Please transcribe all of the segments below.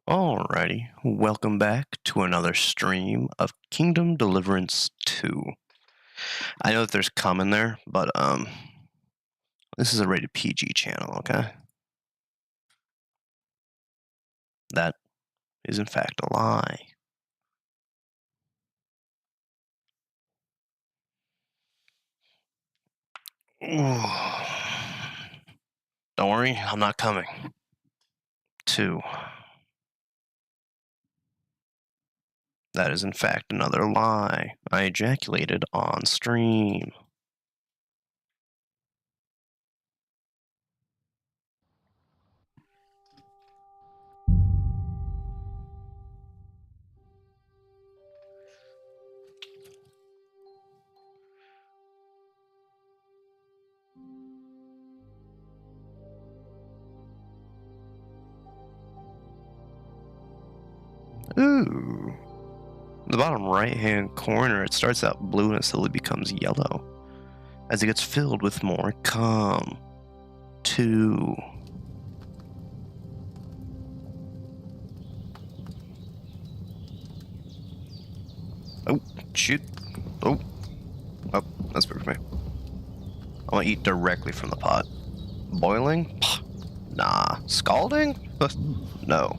Alrighty, welcome back to another stream of Kingdom Deliverance 2. I know that there's cum in there, but this is a rated PG channel, okay? That is in fact a lie. Don't worry, I'm not coming. 2. That is in fact another lie. I ejaculated on stream. Ooh. The bottom right-hand corner, it starts out blue and it slowly becomes yellow as it gets filled with more cum. 2. Oh, shoot. Oh, that's perfect, man. I want to eat directly from the pot. Boiling? Nah. Scalding? No.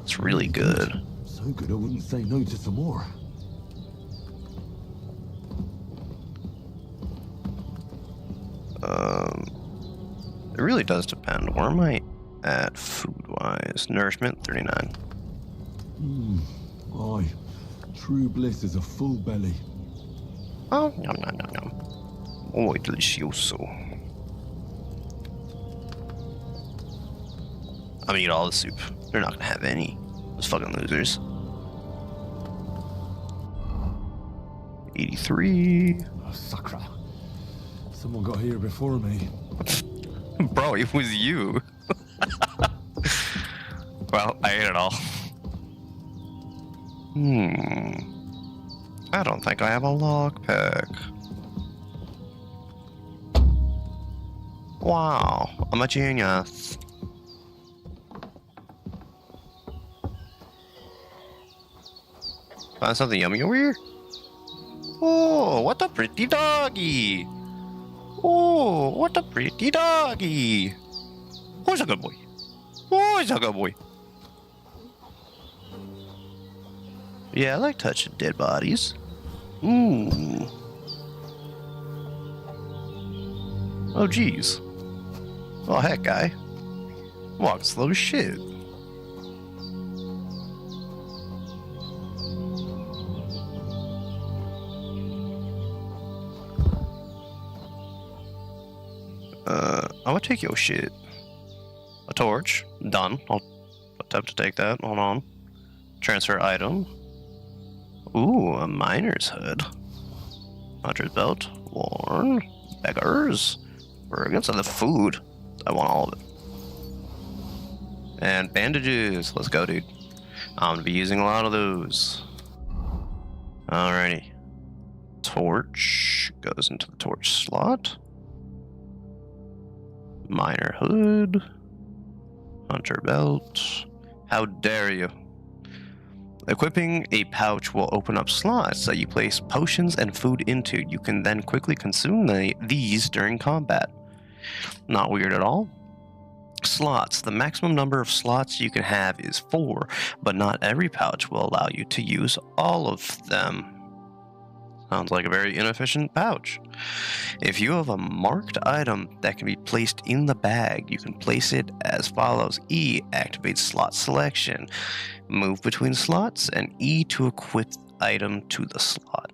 It's really good. So good I wouldn't say no to some more. It really does depend. Where am I at food-wise? Nourishment, 39. Aye. True bliss is a full belly. Oh, yum, yum, yum, yum. Oh, delicioso. I'm gonna eat all the soup. They're not gonna have any. Those fucking losers. 83. Oh, sacra. Someone got here before me. Bro, it was you. Well, I ate it all. I don't think I have a lockpick. Wow, I'm a genius. Find something yummy over here? Oh, what a pretty doggy! Oh, what a pretty doggy! Who's a good boy? Who's a good boy? Yeah, I like touching dead bodies. Oh, geez. Oh, heck, guy. Walk slow as shit. I'm gonna take your shit. A torch. Done. I'll attempt to take that. Hold on. Transfer item. Ooh, a miner's hood. Hunter's belt. Worn. Beggars. We're against the food. I want all of it. And bandages. Let's go, dude. I'm gonna be using a lot of those. Alrighty. Torch goes into the torch slot. Miner hood. Hunter belt. How dare you? Equipping a pouch will open up slots that you place potions and food into. You can then quickly consume these during combat. Not weird at all. Slots. The maximum number of slots you can have is 4, but not every pouch will allow you to use all of them. Sounds like a very inefficient pouch. If you have a marked item that can be placed in the bag, you can place it as follows. E activates slot selection. Move between slots, and E to equip item to the slot.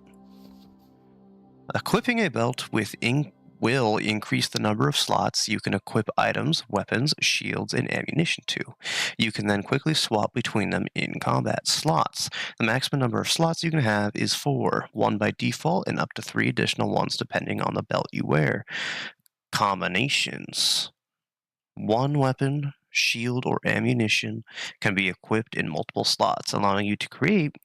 Equipping a belt with ink will increase the number of slots you can equip items, weapons, shields, and ammunition to. You can then quickly swap between them in combat. Slots. The maximum number of slots you can have is 4, 1 by default and up to 3 additional ones depending on the belt you wear. Combinations. One weapon, shield, or ammunition can be equipped in multiple slots, allowing you to create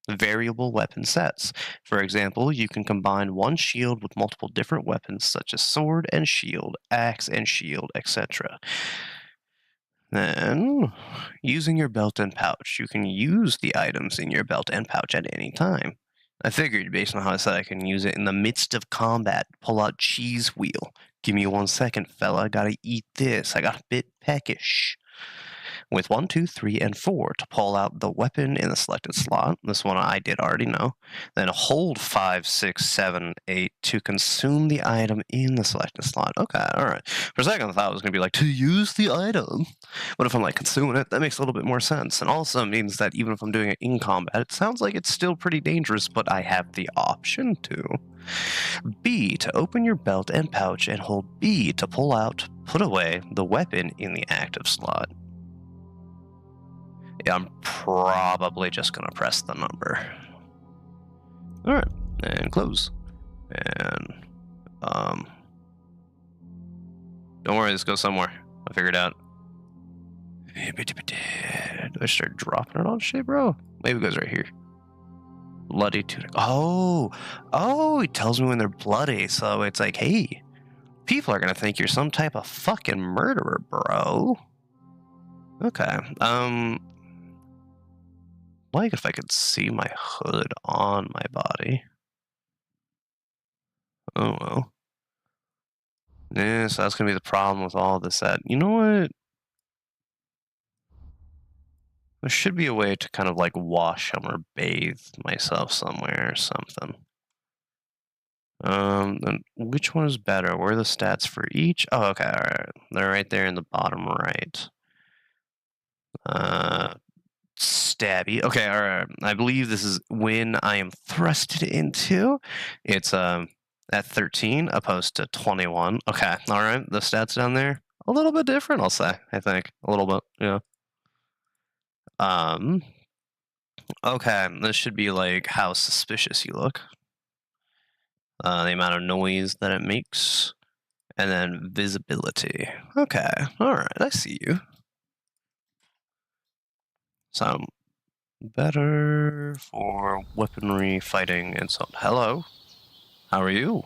variable weapon sets. For example, you can combine one shield with multiple different weapons such as sword and shield, axe and shield, etc. Then Using your belt and pouch. You can use the items in your belt and pouch at any time. I figured, based on how I said I can use it in the midst of combat. Pull out cheese wheel. Give me 1 second, fella. Gotta eat this. I got a bit peckish. With 1, 2, 3, and 4 to pull out the weapon in the selected slot. This one I did already know. Then hold 5, 6, 7, 8 to consume the item in the selected slot. Okay, alright. For a second I thought it was going to be like, to use the item. But if I'm like consuming it, that makes a little bit more sense. And also means that even if I'm doing it in combat, it sounds like it's still pretty dangerous, but I have the option to. B, to open your belt and pouch, and hold B to put away the weapon in the active slot. Yeah, I'm probably just going to press the number. Alright, and close. And, don't worry, this goes somewhere. I'll figure it out. Do I start dropping it on shit, bro? Maybe it goes right here. Bloody tunic. Oh, it tells me when they're bloody, so it's like, hey, people are going to think you're some type of fucking murderer, bro. Okay, like if I could see my hood on my body. Oh well. Yeah, so that's gonna be the problem with all this. That, you know what? There should be a way to kind of like wash them or bathe myself somewhere or something. Then which one is better? Where are the stats for each? Oh, okay, alright. They're right there in the bottom right. Stabby. Okay, alright. I believe this is when I am thrusted into. It's at 13 opposed to 21. Okay, alright. The stats down there, a little bit different, I'll say. I think. A little bit, yeah. Okay, this should be like how suspicious you look. The amount of noise that it makes. And then visibility. Okay, alright, I see you. So, better for weaponry, fighting, and so on. Hello. How are you?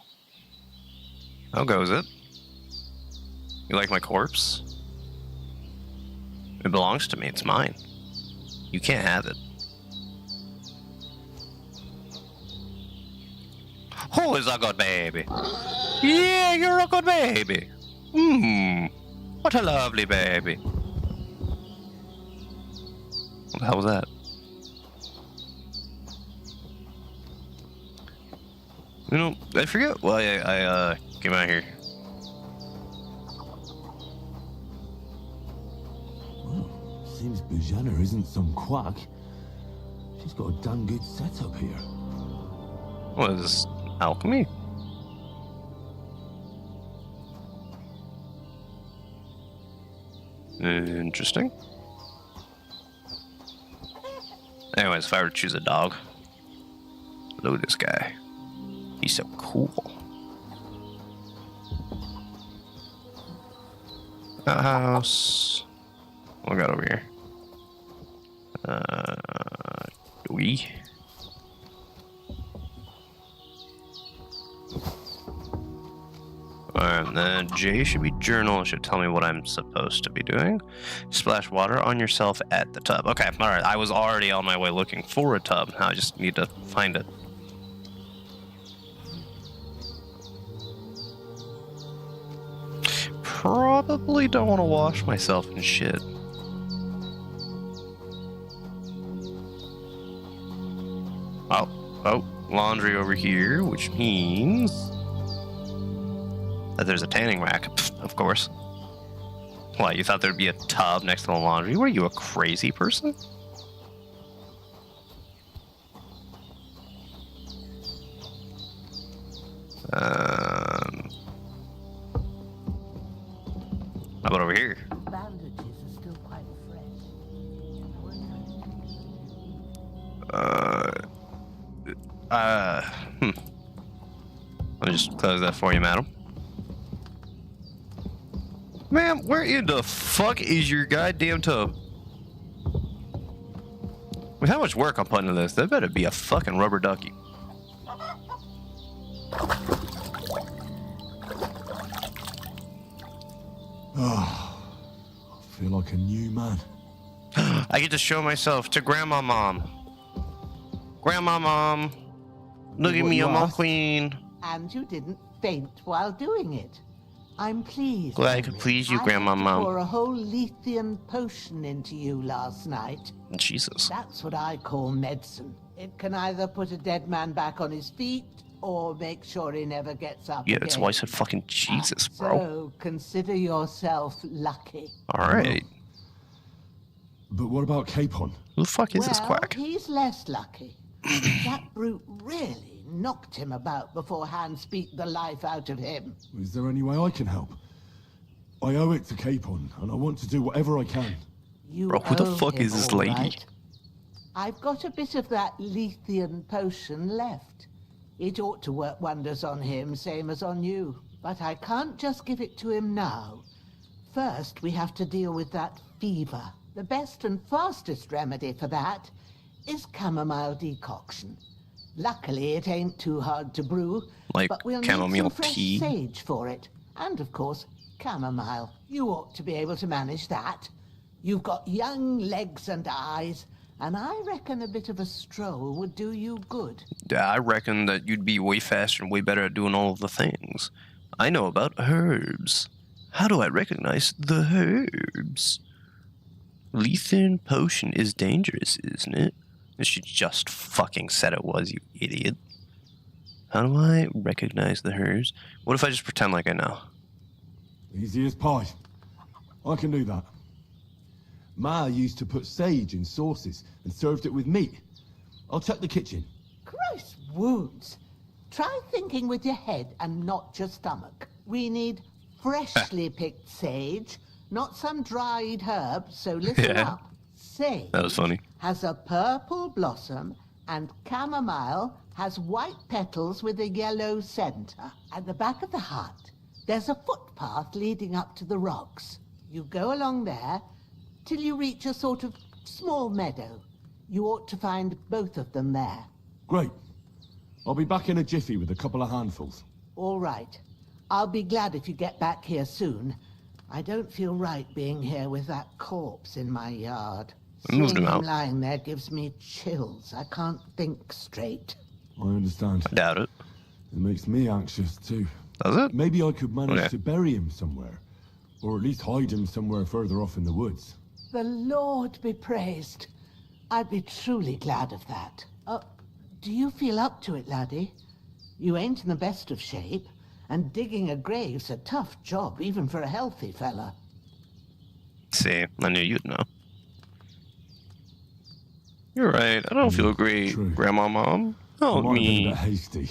How goes it? You like my corpse? It belongs to me, it's mine. You can't have it. Oh, is a good baby. Yeah, you're a good baby. What a lovely baby. What the hell was that? You know, I forget why I came out here. Well, seems Bujana isn't some quack. She's got a damn good setup here. What is this? Alchemy? Interesting. Anyways, if I were to choose a dog, look at this guy. He's so cool. House. What we got over here? We. Alright, and then J should be journal. It should tell me what I'm supposed to be doing. Splash water on yourself at the tub. Okay, alright. I was already on my way looking for a tub. Now I just need to find it. Probably don't want to wash myself in shit. Oh, laundry over here, which means that there's a tanning rack, of course. What, you thought there'd be a tub next to the laundry? Were you a crazy person? How about over here? Bandages are still quite fresh. Let me just close that for you, madam. Ma'am, where in the fuck is your goddamn tub? With how much work I'm putting into this, there better be a fucking rubber ducky. Oh, I feel like a new man. I get to show myself to Grandma Mom. Grandma Mom, look at What me, you I'm all asked? clean. And you didn't faint while doing it. I'm pleased. Glad I could Henry. please you, I Grandma had to Mom. pour a whole Lethean potion into you last night. Jesus. That's what I call medicine. It can either put a dead man back on his feet or make sure he never gets up Yeah, again. that's why I said fucking Jesus, bro. So consider yourself lucky. Alright. But what about Capon? Who the fuck is this Well, quack? he's less lucky. That brute really knocked him about before Hans beat the life out of him. Is there any way I can help? I owe it to Capon, and I want to do whatever I can. You Bro, who the owe fuck him is this all lady? right. I've got a bit of that Lethean potion left. It ought to work wonders on him, same as on you. But I can't just give it to him now. First, we have to deal with that fever. The best and fastest remedy for that is chamomile decoction. Luckily, it ain't too hard to brew, Like but we'll need chamomile some fresh tea? sage for it. And, of course, chamomile. You ought to be able to manage that. You've got young legs and eyes, and I reckon a bit of a stroll would do you good. Yeah, I reckon that you'd be way faster and way better at doing all of the things. I know about herbs. How do I recognize the herbs? Lethean potion is dangerous, isn't it? She just fucking said it was, you idiot. How do I recognize the herbs? What if I just pretend like I know? Easy as pie. I can do that. Ma used to put sage in sauces and served it with meat. I'll check the kitchen. Gross wounds. Try thinking with your head and not your stomach. We need freshly picked sage, not some dried herb, so listen Yeah. up. Sage That was funny. has a purple blossom, and chamomile has white petals with a yellow center. At the back of the hut, there's a footpath leading up to the rocks. You go along there till you reach a sort of small meadow. You ought to find both of them there. Great. I'll be back in a jiffy with a couple of handfuls. All right. I'll be glad if you get back here soon. I don't feel right being here with that corpse in my yard. I moved Seeing him him out. lying there gives me chills. I can't think straight. I understand. I doubt it. It makes me anxious too. Does it? Maybe I could manage Okay. to bury him somewhere. Or at least hide him somewhere further off in the woods. The Lord be praised. I'd be truly glad of that. Do you feel up to it, laddie? You ain't in the best of shape, and digging a grave's a tough job, even for a healthy fella. See, I knew you'd know. You're right. I don't feel great, true. Grandma Mom. I Oh, might have been a me. bit hasty.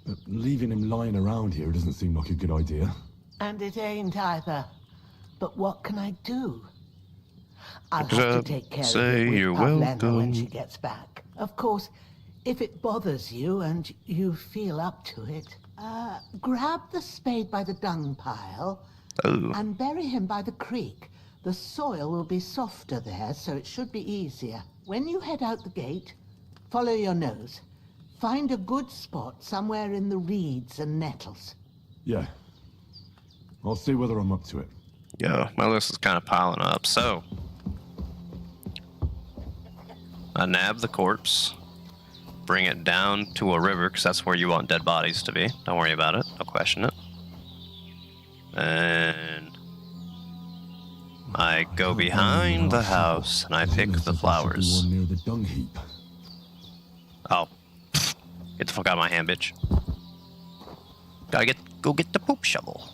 But leaving him lying around here doesn't seem like a good idea. And it ain't either. But what can I do? I'll have to Except take care say of it with you're Pavlena welcome. when she gets back. Of course, if it bothers you and you feel up to it, grab the spade by the dung pile Oh, and bury him by the creek. The soil will be softer there, so it should be easier. When you head out the gate, follow your nose. Find a good spot somewhere in the reeds and nettles. Yeah. I'll see whether I'm up to it. yeah, my list is kind of piling up. So, I nab the corpse, bring it down to a river, because that's where you want dead bodies to be. Don't worry about it. Don't question it. And I go behind the house and I pick the flowers. One near the dung heap. Oh, get the fuck out of my hand, bitch. Gotta go get the poop shovel.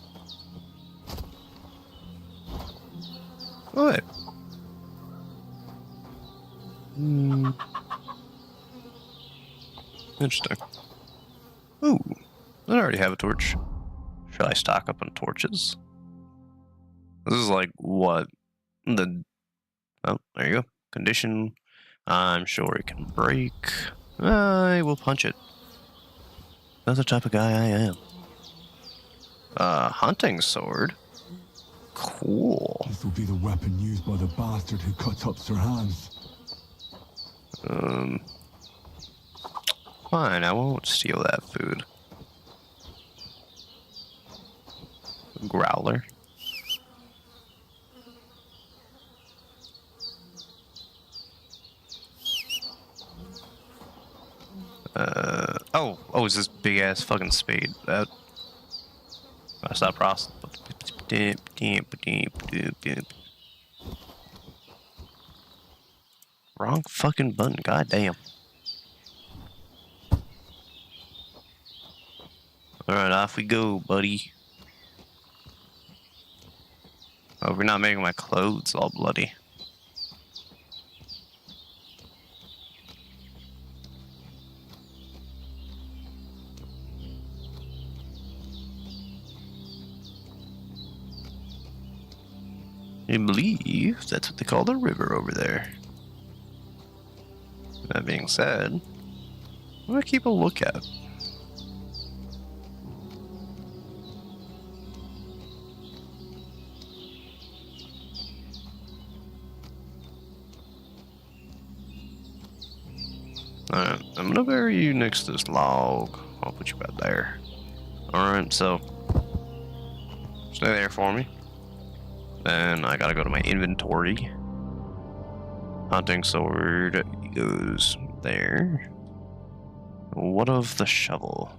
What? Interesting. Ooh, I already have a torch. Should I stock up on torches? This is like what? Oh, there you go. Condition. I'm sure it can break. I will punch it. That's the type of guy I am. Hunting sword. Cool. This will be the weapon used by the bastard who cut up Sir Hans. Fine, I won't steal that food. Growler. Oh, it's this big ass fucking spade. That's that process. Wrong fucking button. God damn. All right, off we go, buddy. Oh, we're not making my clothes all bloody. I believe that's what they call the river over there. That being said, I'm gonna keep a lookout. Alright, I'm gonna bury you next to this log. I'll put you out there. Alright, so stay there for me. Then I gotta go to my inventory. Hunting sword goes there. What of the shovel?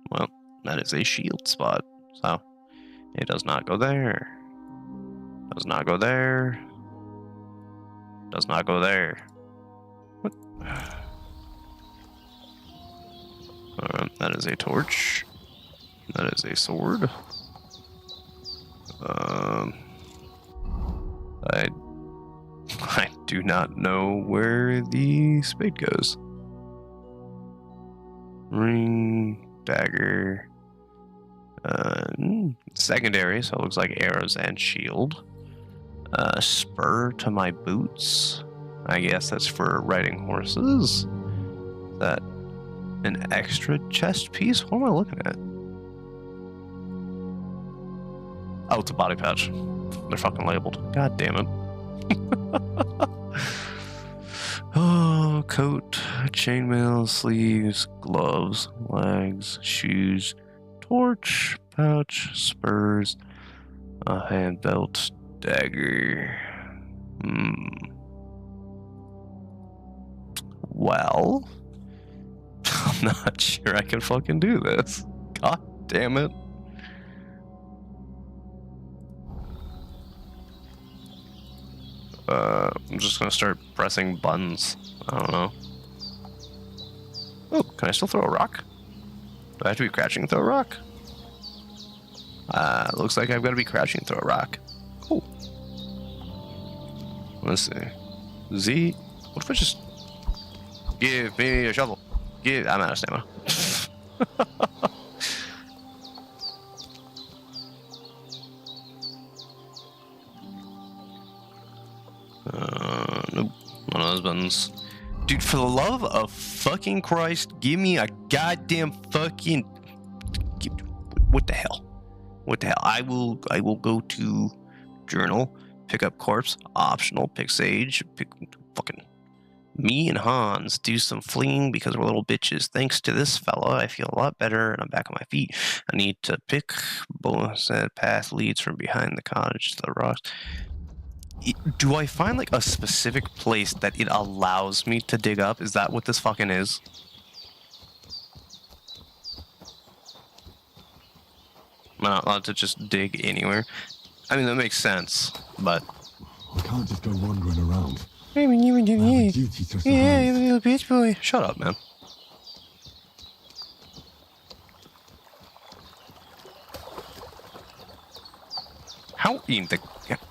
Well, that is a shield spot, so it does not go there. Does not go there. Does not go there. What? That is a torch. That is a sword. I do not know where the spade goes. Ring, dagger, secondary, so it looks like arrows and shield. Spur to my boots. I guess that's for riding horses. Is that an extra chest piece? What am I looking at? Oh, it's a body pouch. They're fucking labeled. God damn it. Oh, coat, chainmail, sleeves, gloves, legs, shoes, torch, pouch, spurs, a hand belt, dagger. Well, I'm not sure I can fucking do this. God damn it. I'm just gonna start pressing buttons. I don't know. Oh, can I still throw a rock? Do I have to be crouching and throw a rock? Looks like I've got to be crouching and throw a rock. Cool. Let's see. Z. What if I just give me a shovel? I'm out of stamina. Nope. One of those buttons. Dude, for the love of fucking Christ, give me a goddamn fucking... What the hell? What the hell? I will go to journal, pick up corpse, optional, pick sage, pick fucking... Me and Hans do some fleeing because we're little bitches. Thanks to this fella, I feel a lot better and I'm back on my feet. I need to pick... Said path leads from behind the cottage to the rocks. Do I find like a specific place that it allows me to dig up? Is that what this fucking is? I'm not allowed to just dig anywhere. I mean, that makes sense, but... I can't just go wandering around. I mean, you I have a duty to survive. yeah, you little bitch boy. Shut up, man.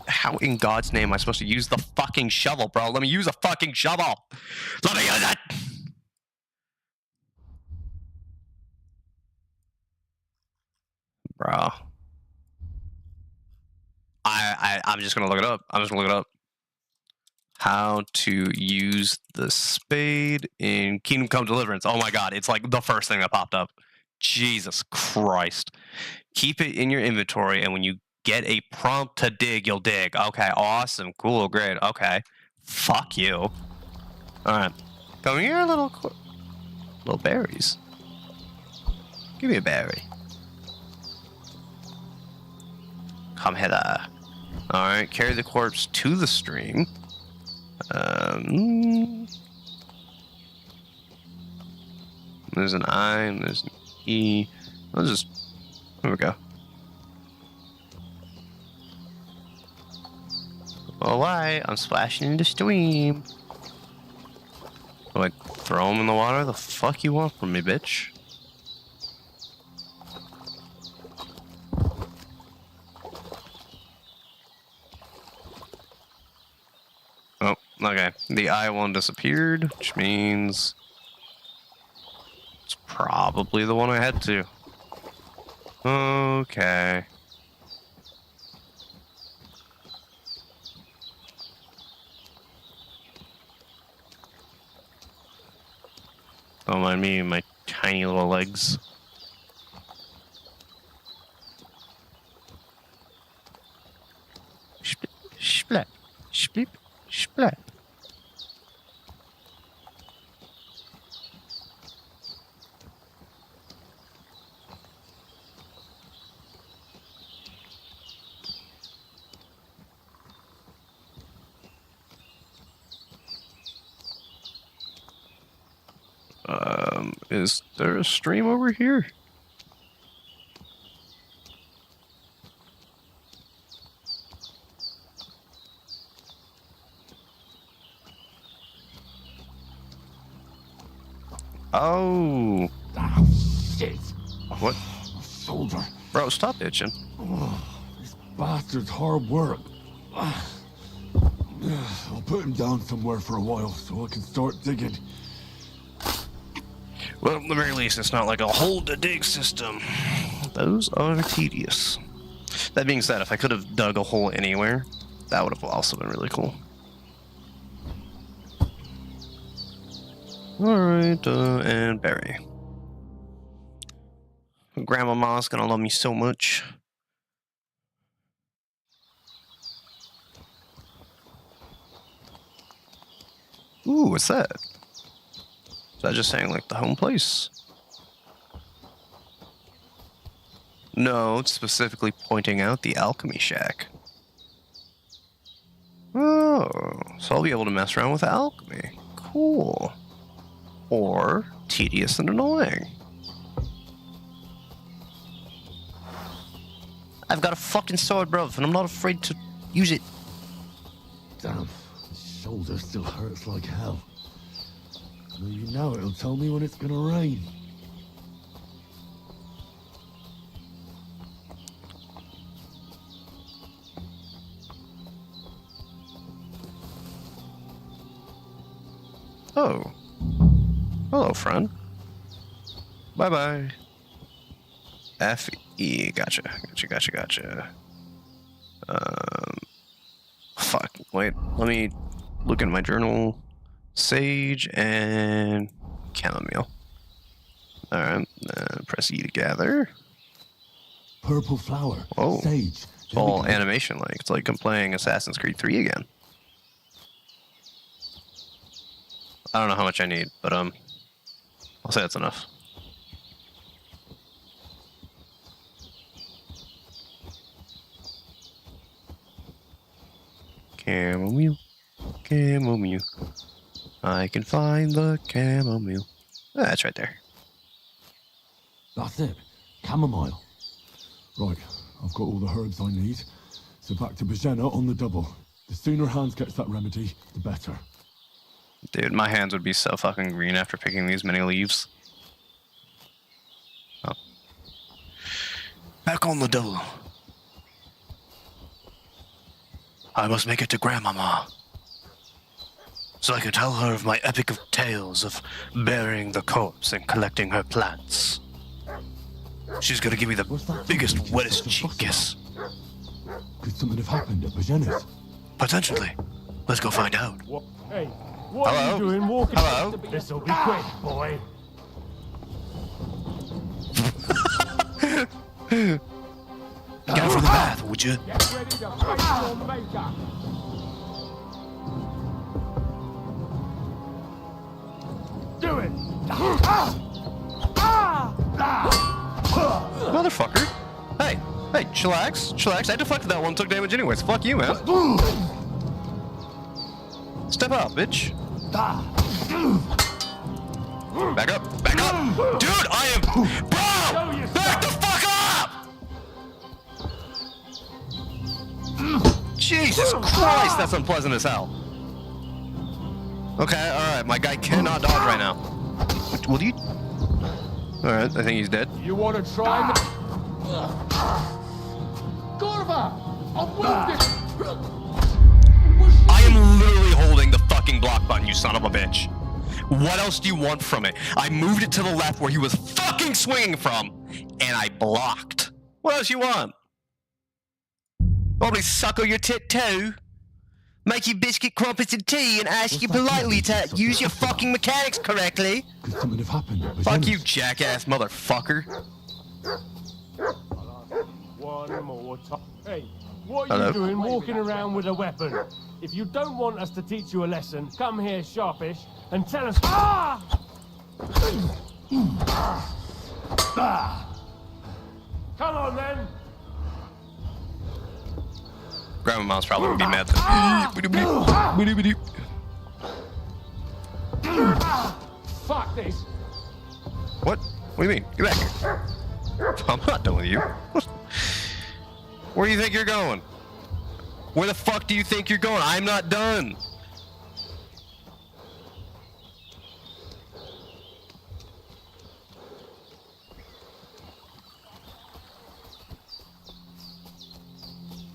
How in God's name am I supposed to use the fucking shovel, bro? Let me use a fucking shovel. Let me use it. Bro. I'm just gonna look it up. I'm just gonna look it up. How to use the spade in Kingdom Come Deliverance. Oh my god, it's like the first thing that popped up. Jesus Christ. Keep it in your inventory, and when you get a prompt to dig, you'll dig. Okay, awesome, cool, great, okay. Fuck you. Alright. Come here, little berries. Give me a berry. Come hither. Alright, carry the corpse to the stream. There's an I and there's an E. Let's just... There we go. Alright, I'm splashing in the stream. Like, throw him in the water? The fuck you want from me, bitch? Oh, okay. The I one disappeared, which means it's probably the one I had to. Okay. Don't mind me and my tiny little legs. Splat, split, splat. Is there a stream over here? Oh. Ah, shit. What? My shoulder. Bro, stop itching. This bastard's hard work. I'll put him down somewhere for a while so I can start digging. Well, at the very least, it's not like a hold-to-dig system. Those are tedious. That being said, if I could have dug a hole anywhere, that would have also been really cool. Alright, and Barry. Grandmama's gonna love me so much. Ooh, what's that? Is that just saying, like, the home place? No, it's specifically pointing out the alchemy shack. Oh, so I'll be able to mess around with alchemy. Cool. Or tedious and annoying. I've got a fucking sword, bruv, and I'm not afraid to use it. Damn, my shoulder still hurts like hell. Maybe now it'll tell me when it's gonna rain. Oh. Hello, friend. Bye-bye. F-E. Gotcha. Fuck. Wait. Let me look in my journal. Sage and chamomile. Alright. Press E to gather. Purple flower. Oh. Sage. It's all animation-like. It's like I'm playing Assassin's Creed 3 again. I don't know how much I need, but I'll say that's enough. Chamomile, chamomile. I can find the chamomile. Ah, that's right there. That's it. Chamomile. Right, I've got all the herbs I need. So back to Bajena on the double. The sooner Hans gets that remedy, the better. Dude, my hands would be so fucking green after picking these many leaves. Oh. Back on the double. I must make it to Grandmama, so I can tell her of my epic of tales of burying the corpse and collecting her plants. She's gonna give me the biggest, wettest cheek kiss. Could something have happened at Bajena's? Potentially. Let's go find out. Hey, what are you doing walking? Hello? This'll be quick, boy. Get out from the bath, would you? Get ready to face your maker. Do it. Motherfucker. Hey, chillax. I deflected that one, took damage anyways. Fuck you, man. Stay Step up, bitch. Back up. Back up. Dude, I am... Bro! Back the fuck up! Jesus Christ, that's unpleasant as hell. Okay, alright, my guy cannot dodge right now. Will you... Alright, I think he's dead. You want to try me? Gorva! I've moved it! I am literally holding the fucking block button, you son of a bitch. What else do you want from it? I moved it to the left where he was fucking swinging from, and I blocked. What else you want? Probably suckle your tit too? Make you biscuit crumpets and tea and ask you politely to use your fucking mechanics correctly? Could something have happened? Fuck you, jackass motherfucker. One more time. Hey, what are Hello? you doing walking around with a weapon? If you don't want us to teach you a lesson, come here sharpish and tell us. Ah! Come on then. Grandma's probably would be mad then. Fuck this. What? What do you mean? Get back here. I'm not done with you. Where do you think you're going? Where the fuck do you think you're going? I'm not done.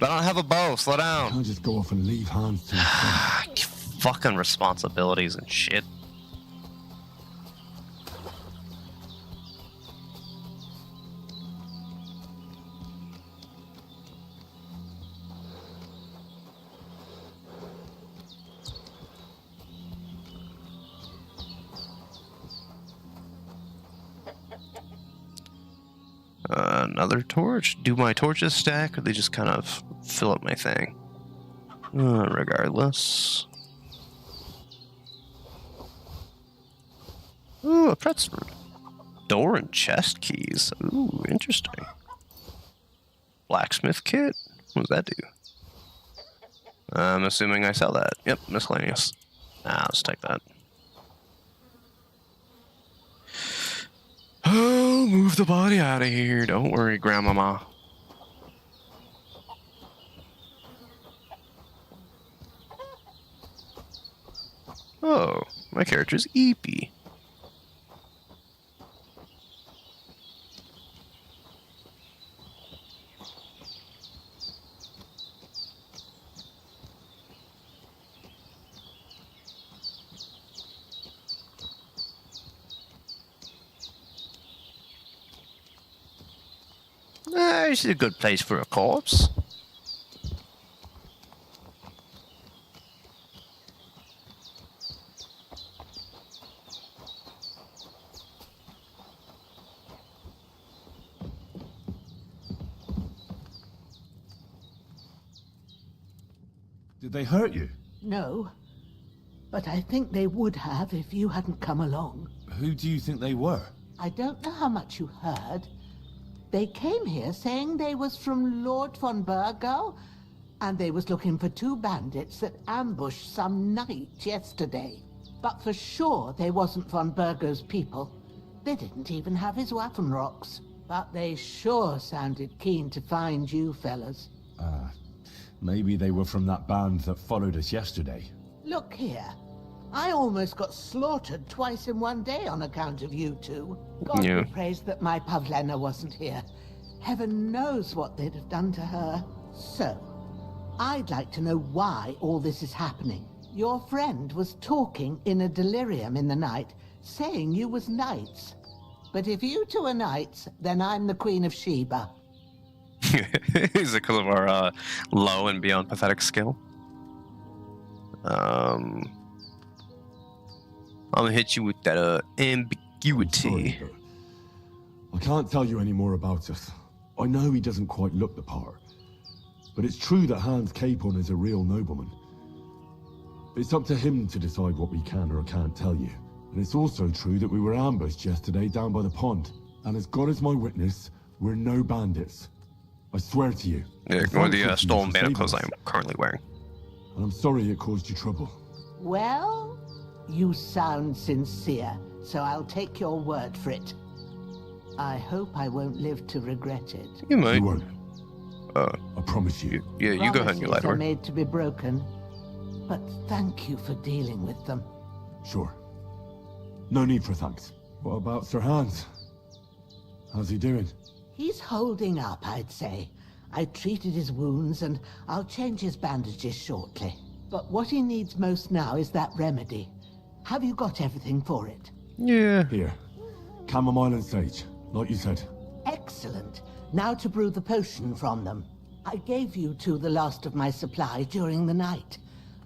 I don't have a bow. Slow I down. can't just go off and leave Hans to himself. Fucking responsibilities and shit. Another torch? Do my torches stack, or they just kind of fill up my thing? Regardless. Ooh, a pretzel. Door and chest keys. Ooh, interesting. Blacksmith kit? What does that do? I'm assuming I sell that. Yep, miscellaneous. Let's take that. Oh, move the body out of here. Don't worry, Grandmama. Oh, my character's Eepy. This is a good place for a corpse. Did they hurt you? No, but I think they would have if you hadn't come along. Who do you think they were? I don't know how much you heard. They came here saying they was from Lord von Burgo, and they was looking for two bandits that ambushed some knight yesterday. But for sure they wasn't von Burgo's people. They didn't even have his Waffenrocks. But they sure sounded keen to find you fellas. Maybe they were from that band that followed us yesterday. Look here. I almost got slaughtered twice in one day on account of you two. God Yeah. be praised that my Pavlena wasn't here. Heaven knows what they'd have done to her. So, I'd like to know why all this is happening. Your friend was talking in a delirium in the night, saying you was knights. But if you two are knights, then I'm the Queen of Sheba. Is it because of our low and beyond pathetic skill? I'm gonna hit you with that I'm ambiguity. sorry, but I can't tell you any more about us. I know he doesn't quite look the part, but it's true that Hans Capon is a real nobleman. It's up to him to decide what we can or can't tell you. And it's also true that we were ambushed yesterday down by the pond. And as God is my witness, we're no bandits. I swear to you. Yeah, ignore the stolen bandit clothes I'm currently wearing. And I'm sorry it caused you trouble. Well, you sound sincere, so I'll take your word for it. I hope I won't live to regret it. You might. You won't. I promise you. Yeah, you go ahead and you lie Promises to are her. made to be broken, but thank you for dealing with them. Sure. No need for thanks. What about Sir Hans? How's he doing? He's holding up, I'd say. I treated his wounds, and I'll change his bandages shortly. But what he needs most now is that remedy. Have you got everything for it? Yeah. Here. Chamomile and sage, like you said. Excellent. Now to brew the potion from them. I gave you two the last of my supply during the night,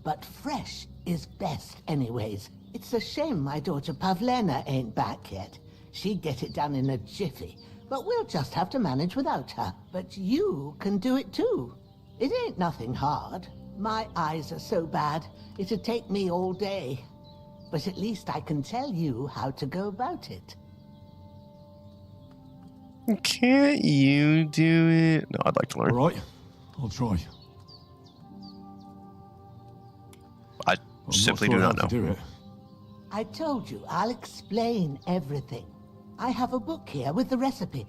but fresh is best anyways. It's a shame my daughter Pavlena ain't back yet. She'd get it done in a jiffy, but we'll just have to manage without her. But you can do it too. It ain't nothing hard. My eyes are so bad, it'd take me all day. But at least I can tell you how to go about it. Can't you do it? No, I'd like to learn. All right, I'll try. I I'm simply not do sure not how know. to do it. I told you, I'll explain everything. I have a book here with the recipe,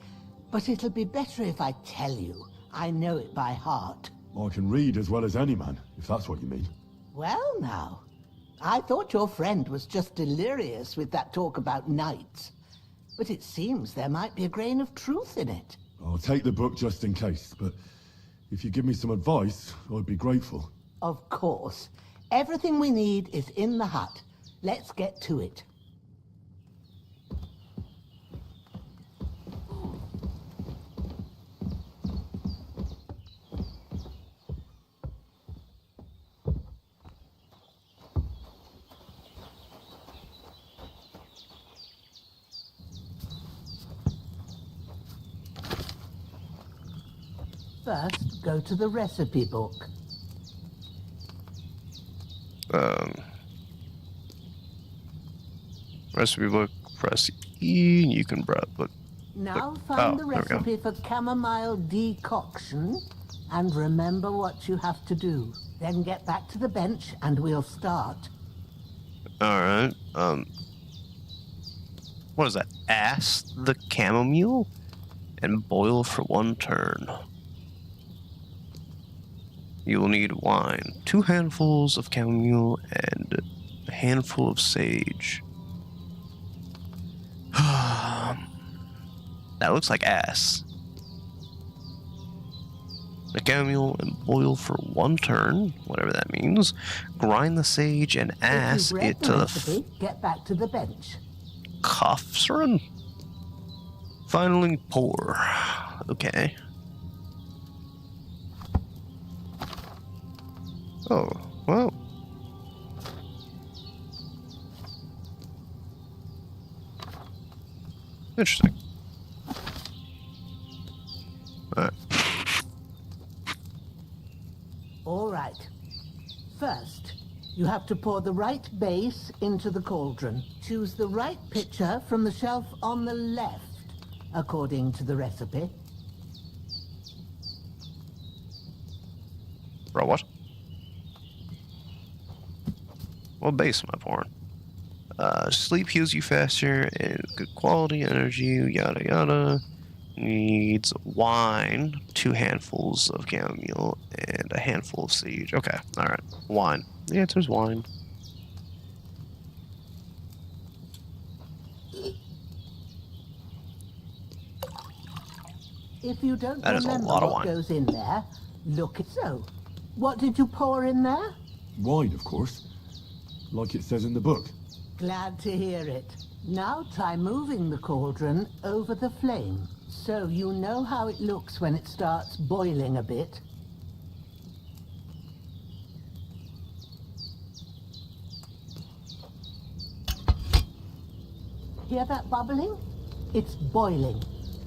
but it'll be better if I tell you. I know it by heart. I can read as well as any man, if that's what you mean. Well now, I thought your friend was just delirious with that talk about knights. But it seems there might be a grain of truth in it. I'll take the book just in case, but if you give me some advice, I'd be grateful. Of course. Everything we need is in the hut. Let's get to it. First, go to the recipe book. Recipe book, press E, you can browse, but Now find the there we go. recipe for chamomile decoction, and remember what you have to do. Then get back to the bench and we'll start. alright. What is that? Ass the chamomile and boil for 1 turn. You will need wine, 2 handfuls of chamomile, and a handful of sage. That looks like ass. The chamomile and boil for 1 turn, whatever that means. Grind the sage and ass if you've read it the to the recipe, get back to the bench. Kofsrun. Finally pour. Okay. Oh, well. Interesting. Alright. All right. First, you have to pour the right base into the cauldron. Choose the right pitcher from the shelf on the left, according to the recipe. Bro, what? What base am I pouring? Sleep heals you faster and good quality, energy, yada yada. Needs wine, 2 handfuls of chamomile, and a handful of sage. Okay, alright. Wine. The answer is wine. If you don't That is a remember lot of what wine. goes in there, look it so. What did you pour in there? Wine, of course. Like it says in the book. Glad to hear it. Now try moving the cauldron over the flame, so you know how it looks when it starts boiling a bit. Hear that bubbling? It's boiling.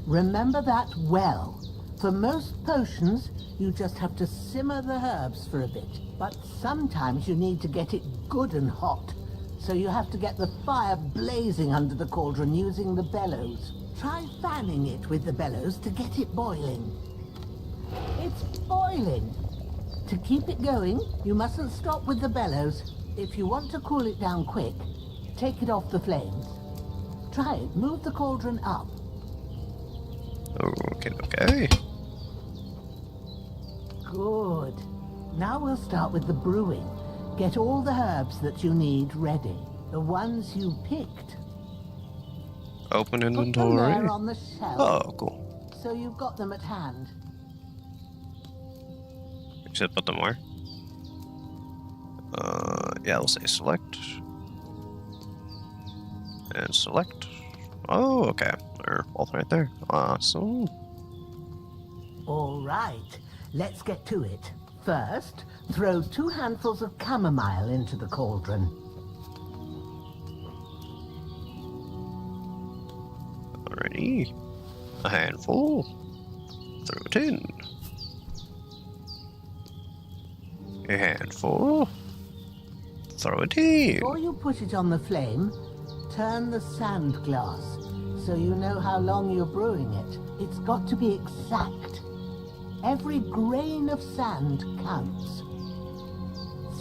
Remember that well. For most potions, you just have to simmer the herbs for a bit. But sometimes you need to get it good and hot. So you have to get the fire blazing under the cauldron using the bellows. Try fanning it with the bellows to get it boiling. It's boiling. To keep it going, you mustn't stop with the bellows. If you want to cool it down quick, take it off the flames. Try it. Move the cauldron up. Okay. Good. Now we'll start with the brewing. Get all the herbs that you need ready. The ones you picked. Open Put them inventory. there on the shelf. Oh, cool. So you've got them at hand. Should put them where? Yeah, we'll say select. And select. Oh, okay. They're both right there. Awesome. All right. Let's get to it. First, throw 2 handfuls of chamomile into the cauldron. Alrighty. A handful. Throw it in. A handful. Throw it in. Before you put it on the flame, turn the sand glass so you know how long you're brewing it. It's got to be exact. Every grain of sand counts.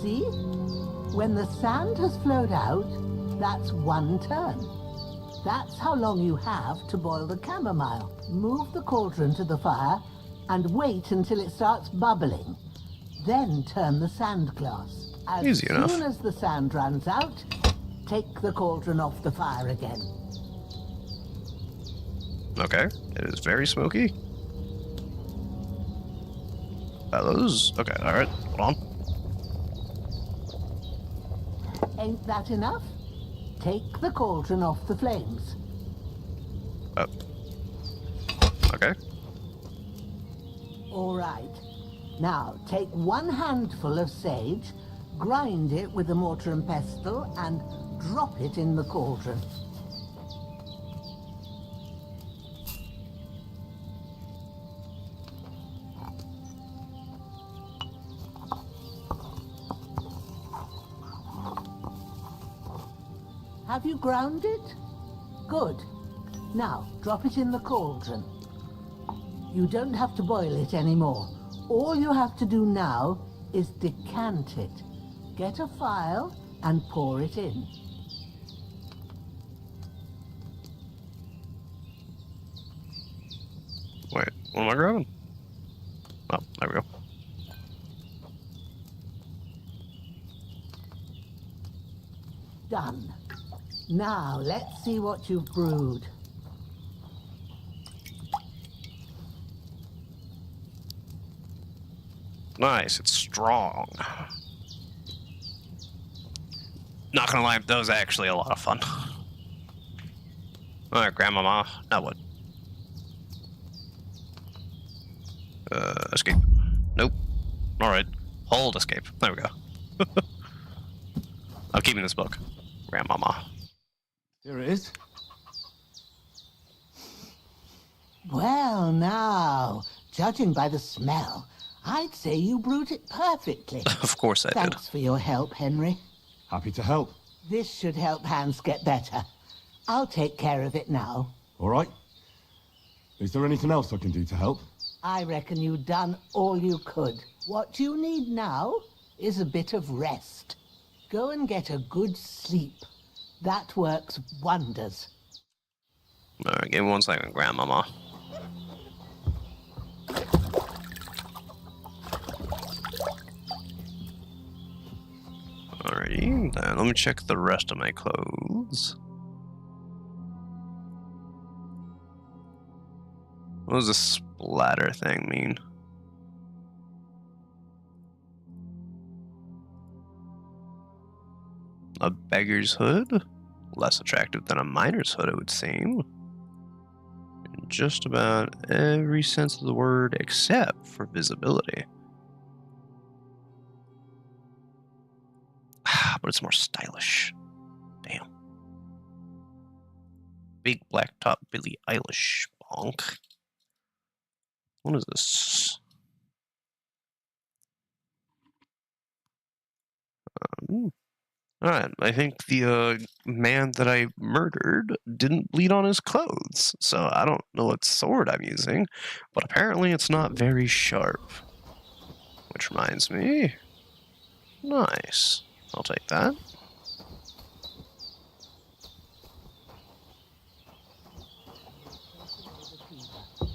See? When the sand has flowed out, that's 1 turn. That's how long you have to boil the chamomile. Move the cauldron to the fire and wait until it starts bubbling. Then turn the sand glass. As Easy enough. soon as the sand runs out, take the cauldron off the fire again. Okay. It is very smoky. Bellows. Okay, alright. Hold on. Ain't that enough? Take the cauldron off the flames. Oh. Okay. All right. Now, take 1 handful of sage, grind it with a mortar and pestle, and drop it in the cauldron. Have you ground it? Good. Now, drop it in the cauldron. You don't have to boil it anymore. All you have to do now is decant it. Get a phial and pour it in. Wait, what am I grabbing? Oh, there we go. Done. Now, let's see what you've brewed. Nice, it's strong. Not gonna lie, that was actually a lot of fun. Alright, Grandmama, now what? Escape. Nope. Alright, hold escape. There we go. I'm keeping this book. Grandmama. Here it is. Well, now, judging by the smell, I'd say you brewed it perfectly. Of course I did. Thanks for your help, Henry. Happy to help. This should help Hans get better. I'll take care of it now. All right. Is there anything else I can do to help? I reckon you've done all you could. What you need now is a bit of rest. Go and get a good sleep. That works wonders. Alright, give me 1 second, Grandmama. Alrighty, then let me check the rest of my clothes. What does this splatter thing mean? A beggar's hood? Less attractive than a miner's hood, it would seem. In just about every sense of the word except for visibility. But it's more stylish. Damn. Big black top Billie Eilish. Bonk. What is this? Alright, I think the man that I murdered didn't bleed on his clothes, so I don't know what sword I'm using, but apparently it's not very sharp. Which reminds me. Nice. I'll take that.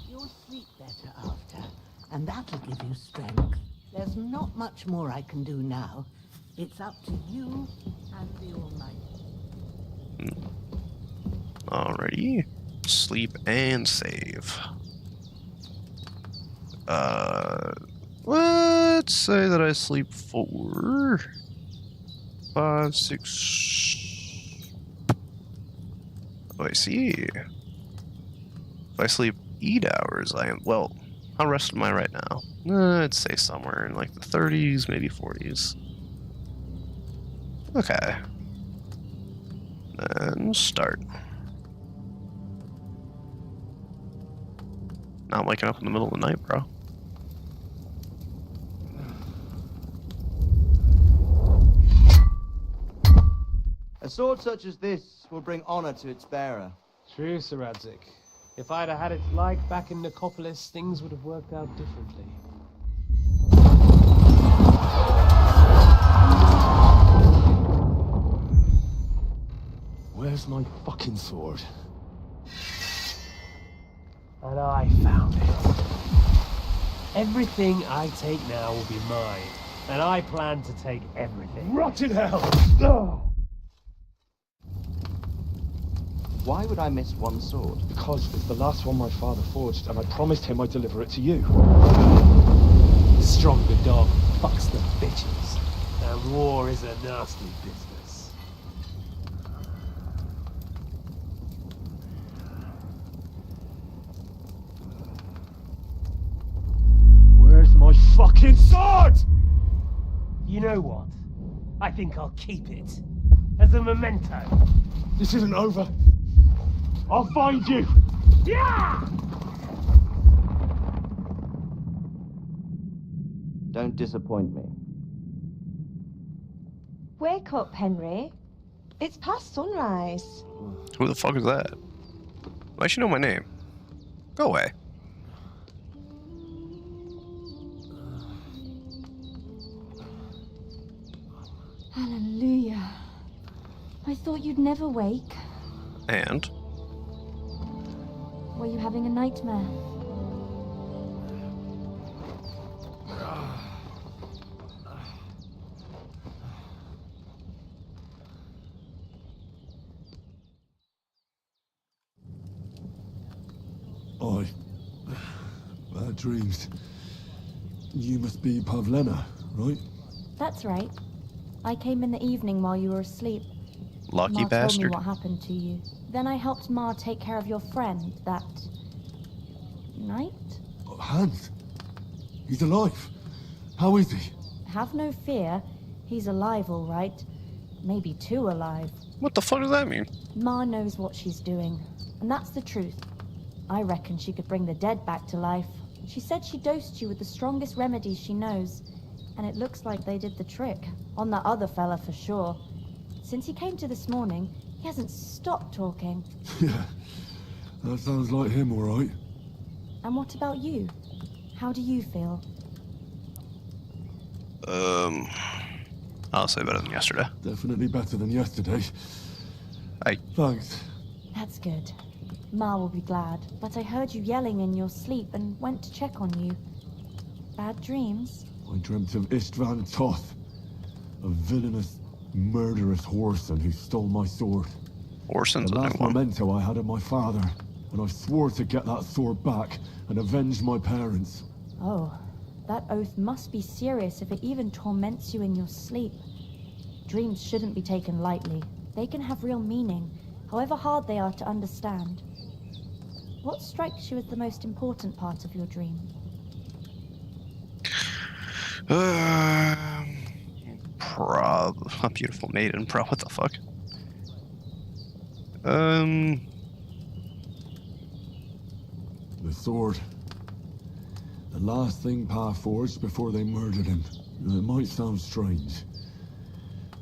You'll sleep better after, and that'll give you strength. There's not much more I can do now. It's up to you and the Almighty. Alrighty. Sleep and save. Let's say that I sleep 4, 5, 6. Oh, I see. If I sleep 8 hours, I am. Well, how rested am I right now? I'd say somewhere in like the 30s, maybe 40s. Okay. Then start. Now I'm waking up in the middle of the night, bro. A sword such as this will bring honor to its bearer. True, Sir Radzik. If I'd have had its like back in Nicopolis, things would have worked out differently. Where's my fucking sword? And I found it. Everything I take now will be mine, and I plan to take everything. Rot in hell! Why would I miss one sword? Because it's the last one my father forged, and I promised him I'd deliver it to you. Stronger dog fucks the bitches, and war is a nasty business. Where's my fucking sword? You know what? I think I'll keep it as a memento. This isn't over. I'll find you! Yeah! Don't disappoint me. Wake up, Henry. It's past sunrise. Who the fuck is that? Why should you know my name? Go away. Hallelujah. I thought you'd never wake. And? Were you having a nightmare? Bad dreams. You must be Pavlena, right? That's right. I came in the evening while you were asleep. Lucky Ma told me bastard. what happened to you. Then I helped Ma take care of your friend that night. Hans? He's alive. How is he? Have no fear. He's alive, all right. Maybe too alive. What the fuck does that mean? Ma knows what she's doing, and that's the truth. I reckon she could bring the dead back to life. She said she dosed you with the strongest remedies she knows, and it looks like they did the trick. On that other fella for sure. Since he came to this morning, he hasn't stopped talking. Yeah, that sounds like him, all right. And what about you? How do you feel? I'll say better than yesterday. Definitely better than yesterday. Thanks. That's good. Ma will be glad, but I heard you yelling in your sleep and went to check on you. Bad dreams? I dreamt of Istvan Toth, a villainous, murderous whoreson who stole my sword. Orson's The a new last one. memento I had of my father, and I swore to get that sword back and avenge my parents. Oh, that oath must be serious if it even torments you in your sleep. Dreams shouldn't be taken lightly. They can have real meaning, however hard they are to understand. What strikes you as the most important part of your dream? A beautiful maiden, bro. What the fuck? The sword. The last thing Pa forged before they murdered him. It might sound strange,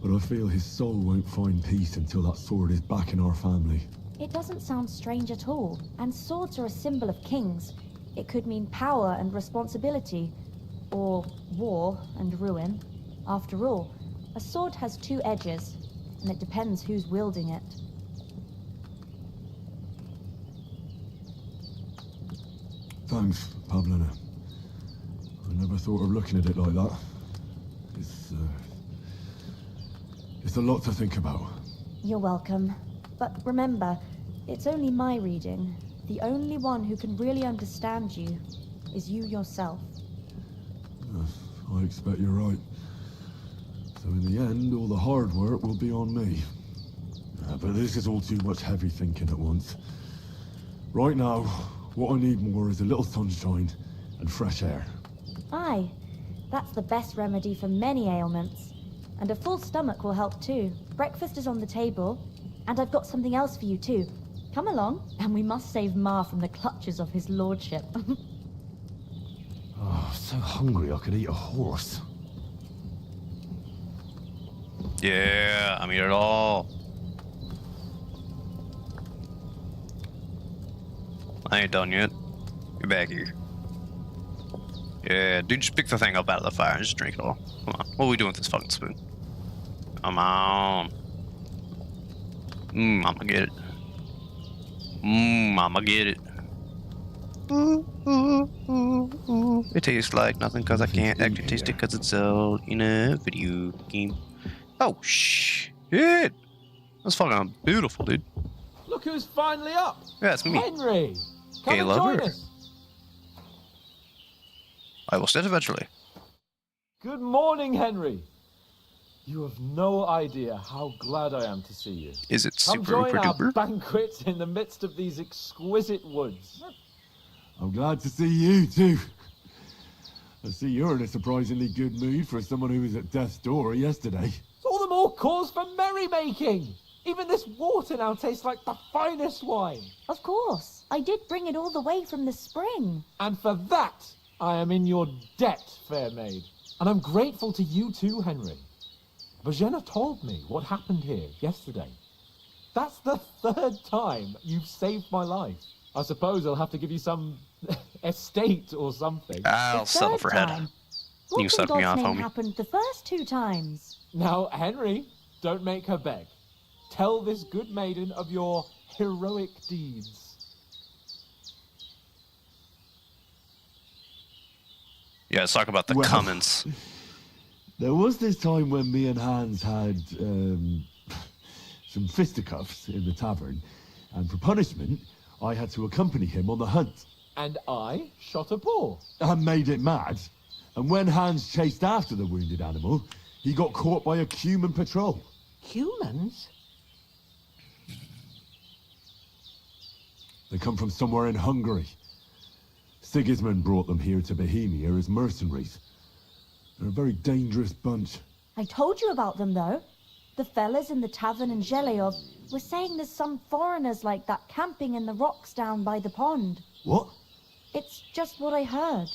but I feel his soul won't find peace until that sword is back in our family. It doesn't sound strange at all, and swords are a symbol of kings. It could mean power and responsibility. Or war and ruin. After all, a sword has two edges, and it depends who's wielding it. Thanks, Pavlina. I never thought of looking at it like that. It's a lot to think about. You're welcome. But remember, it's only my reading. The only one who can really understand you is you yourself. I expect you're right. So in the end, all the hard work will be on me. But this is all too much heavy thinking at once. Right now, what I need more is a little sunshine and fresh air. Aye, that's the best remedy for many ailments. And a full stomach will help too. Breakfast is on the table, and I've got something else for you too. Come along, and we must save Ma from the clutches of his lordship. Oh, so hungry I could eat a horse. Yeah, I mean it all. I ain't done yet. Get back here. Yeah, dude, just pick the thing up out of the fire and just drink it all. Come on. What are we doing with this fucking spoon? Come on. I'ma get it. I'ma get it. It tastes like nothing because I can't actually taste it because it's all in a video game. Oh, shit. That's fucking beautiful, dude. Look who's finally up. Yeah, it's me. Henry. Come Gay and join lover. us. I will sit eventually. Good morning, Henry. You have no idea how glad I am to see you. Is it Come super join duper our duper? banquet in the midst of these exquisite woods. I'm glad to see you too. I see you're in a surprisingly good mood for someone who was at death's door yesterday. It's all the more cause for merrymaking. Even this water now tastes like the finest wine. Of course, I did bring it all the way from the spring. And for that, I am in your debt, fair maid. And I'm grateful to you too, Henry. Bajena told me what happened here yesterday. That's the third time you've saved my life. I suppose I'll have to give you some estate or something. I'll settle for head. Time. You What can in suck me God's off, name homie. happened the first two times? Now, Henry, don't make her beg. Tell this good maiden of your heroic deeds. Yeah, let's talk about the Well. Cummins. There was this time when me and Hans had some fisticuffs in the tavern, and for punishment, I had to accompany him on the hunt. And I shot a boar. I made it mad, and when Hans chased after the wounded animal, he got caught by a human patrol. Humans? They come from somewhere in Hungary. Sigismund brought them here to Bohemia as mercenaries. They're a very dangerous bunch. I told you about them, though. The fellas in the tavern in Zheleov were saying there's some foreigners like that camping in the rocks down by the pond. What? It's just what I heard.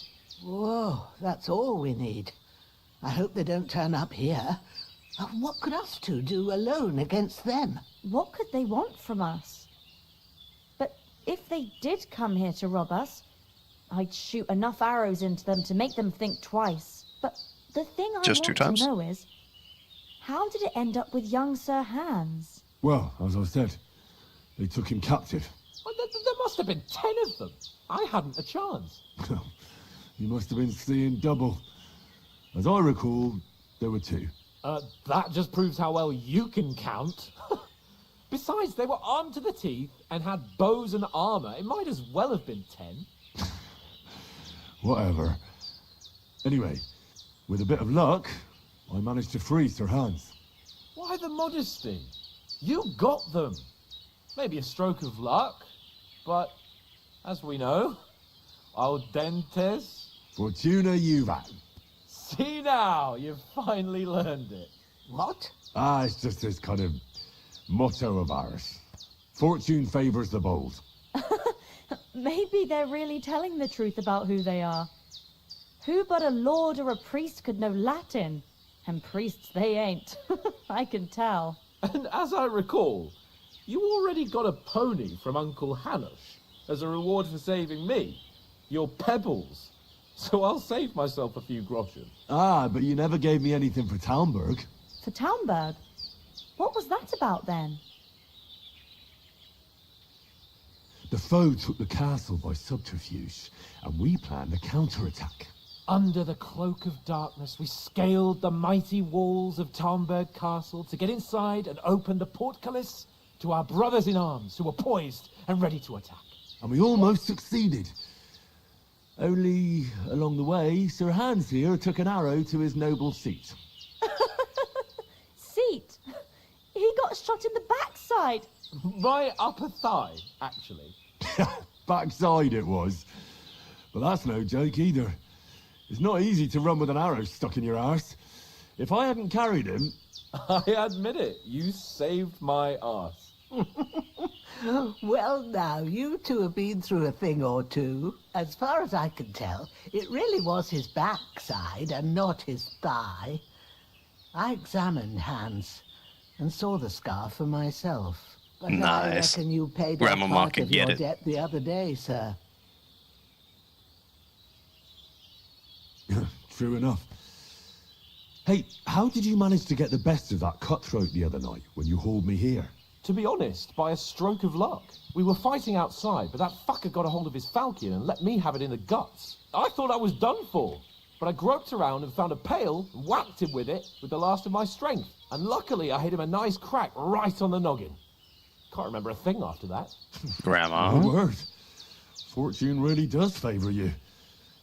Whoa, that's all we need. I hope they don't turn up here. What could us two do alone against them? What could they want from us? But if they did come here to rob us, I'd shoot enough arrows into them to make them think twice. But the thing I Just 2 want times? to know is, how did it end up with young Sir Hans? Well, as I said, they took him captive. Well, there must have been 10 of them. I hadn't a chance. You must have been seeing double. As I recall, there were 2. That just proves how well you can count. Besides, they were armed to the teeth and had bows and armor. It might as well have been 10. Whatever. Anyway, with a bit of luck, I managed to free Sir Hans. Why the modesty? You got them. Maybe a stroke of luck, but as we know, al dentes. Fortuna juvat. See now, you've finally learned it. What? It's just this kind of motto of ours. Fortune favors the bold. Maybe they're really telling the truth about who they are. Who but a lord or a priest could know Latin? And priests they ain't. I can tell. And as I recall, you already got a pony from Uncle Hanush as a reward for saving me. Your pebbles. So I'll save myself a few groschen. Ah, but you never gave me anything for Talmberg. For Talmberg? What was that about then? The foe took the castle by subterfuge, and we planned a counterattack. Under the cloak of darkness, we scaled the mighty walls of Talmberg Castle to get inside and open the portcullis to our brothers in arms who were poised and ready to attack. And we almost succeeded. Only, along the way, Sir Hans here took an arrow to his noble seat. Seat? He got shot in the backside. My upper thigh, actually. Backside it was. But that's no joke either. It's not easy to run with an arrow stuck in your arse. If I hadn't carried him... I admit it, you saved my arse. Well, now, you two have been through a thing or two. As far as I can tell, it really was his backside and not his thigh. I examined Hans and saw the scar for myself. But Nice. I reckon you paid Grandma off Ma part could of get your it. debt the other day, sir. True enough. Hey, how did you manage to get the best of that cutthroat the other night when you hauled me here? To be honest, by a stroke of luck. We were fighting outside, but that fucker got a hold of his falcon and let me have it in the guts. I thought I was done for, but I groped around and found a pail and whacked him with it with the last of my strength. And luckily, I hit him a nice crack right on the noggin. Can't remember a thing after that. Grandma. My word. Fortune really does favour you.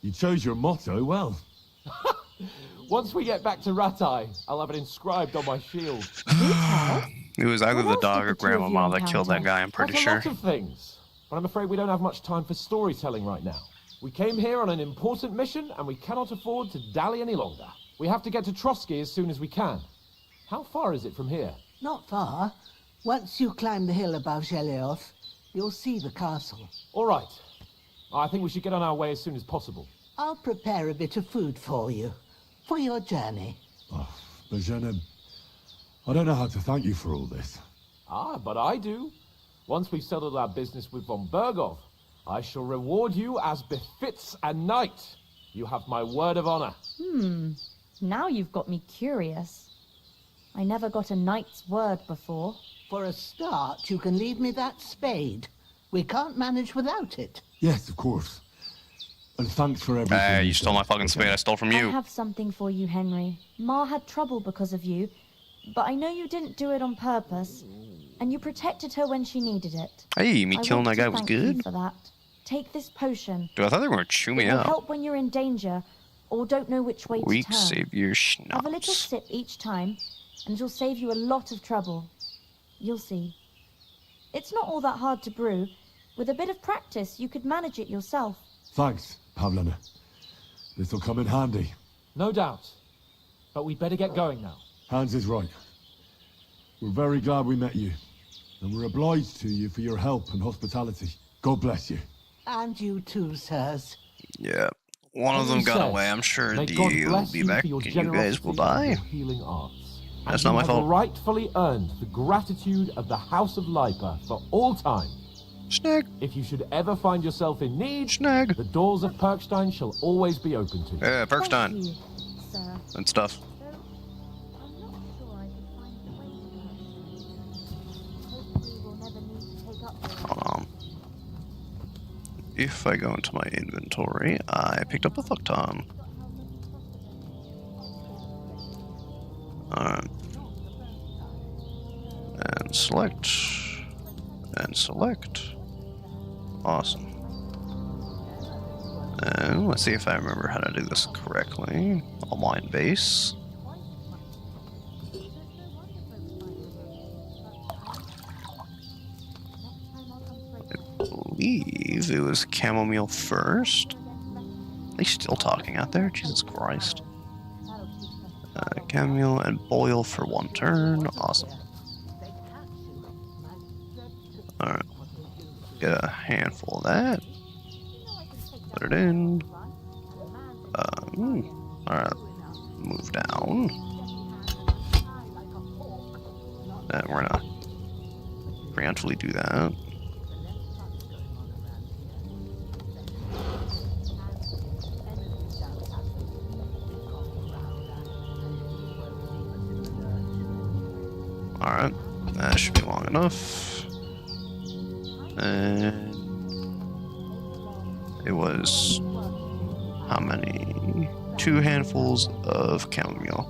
You chose your motto well. Once we get back to Ratai, I'll have it inscribed on my shield. It was either What the else dog did or the two of you Grandma that killed that encounter? guy, I'm pretty That's a sure. lot of things, but I'm afraid we don't have much time for storytelling right now. We came here on an important mission, and we cannot afford to dally any longer. We have to get to Trotsky as soon as we can. How far is it from here? Not far. Once you climb the hill above Zhelioth, you'll see the castle. All right. I think we should get on our way as soon as possible. I'll prepare a bit of food for you, for your journey. Oh, Bajena, I don't know how to thank you for all this. Ah, but I do. Once we've settled our business with von Bergov, I shall reward you as befits a knight. You have my word of honor. Now you've got me curious. I never got a knight's word before. For a start, you can leave me that spade. We can't manage without it. Yes, of course. And thanks for everything. Hey, you you've stole done. my fucking spade I stole from I you. have something for you, Henry. Ma had trouble because of you, but I know you didn't do it on purpose, and you protected her when she needed it. Hey, me I killing want that to guy was thank you good? for that. Take this potion. Dude, I thought they were gonna chew me It will out. help when you're in danger or don't know which way Weak to turn. savior Have a little schnapps. sip each time, and it'll save you a lot of trouble. You'll see. It's not all that hard to brew. With a bit of practice, you could manage it yourself. Thanks, Pavlina. This'll come in handy. No doubt. But we'd better get going now. Hans is right. We're very glad we met you. And we're obliged to you for your help and hospitality. God bless you. And you too, sirs. Yeah. One of them Henry got says, away. I'm sure "May God you'll bless be you back for your and you guys will generosity and die. your healing arts. That's And not my you fault. have rightfully earned the gratitude of the House of Lipa for all time. Snag, If you should ever find yourself in need, snag. the doors of Perkstein shall always be open to you. Yeah, Thank Perkstein you, sir. and stuff. Though, I'm not sure I can find the way to Perkstein. Hopefully we'll never need to take up the Hold on. If I go into my inventory, I picked up a fuck ton. Alright. And select. And select. Awesome. And let's see if I remember how to do this correctly. Online base. I believe it was chamomile first. Are they still talking out there? Jesus Christ. Chamomile and boil for 1 turn. Awesome. Alright. Get a handful of that. Put it in. Alright. Move down. And we're gonna preemptively do that. Alright, that should be long enough. And it was how many? 2 handfuls of chamomile.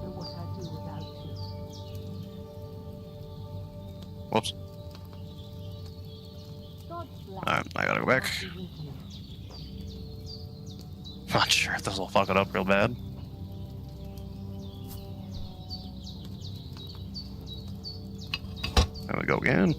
Whoops. Alright, I gotta go back. Not sure if this will fuck it up real bad. There we go again.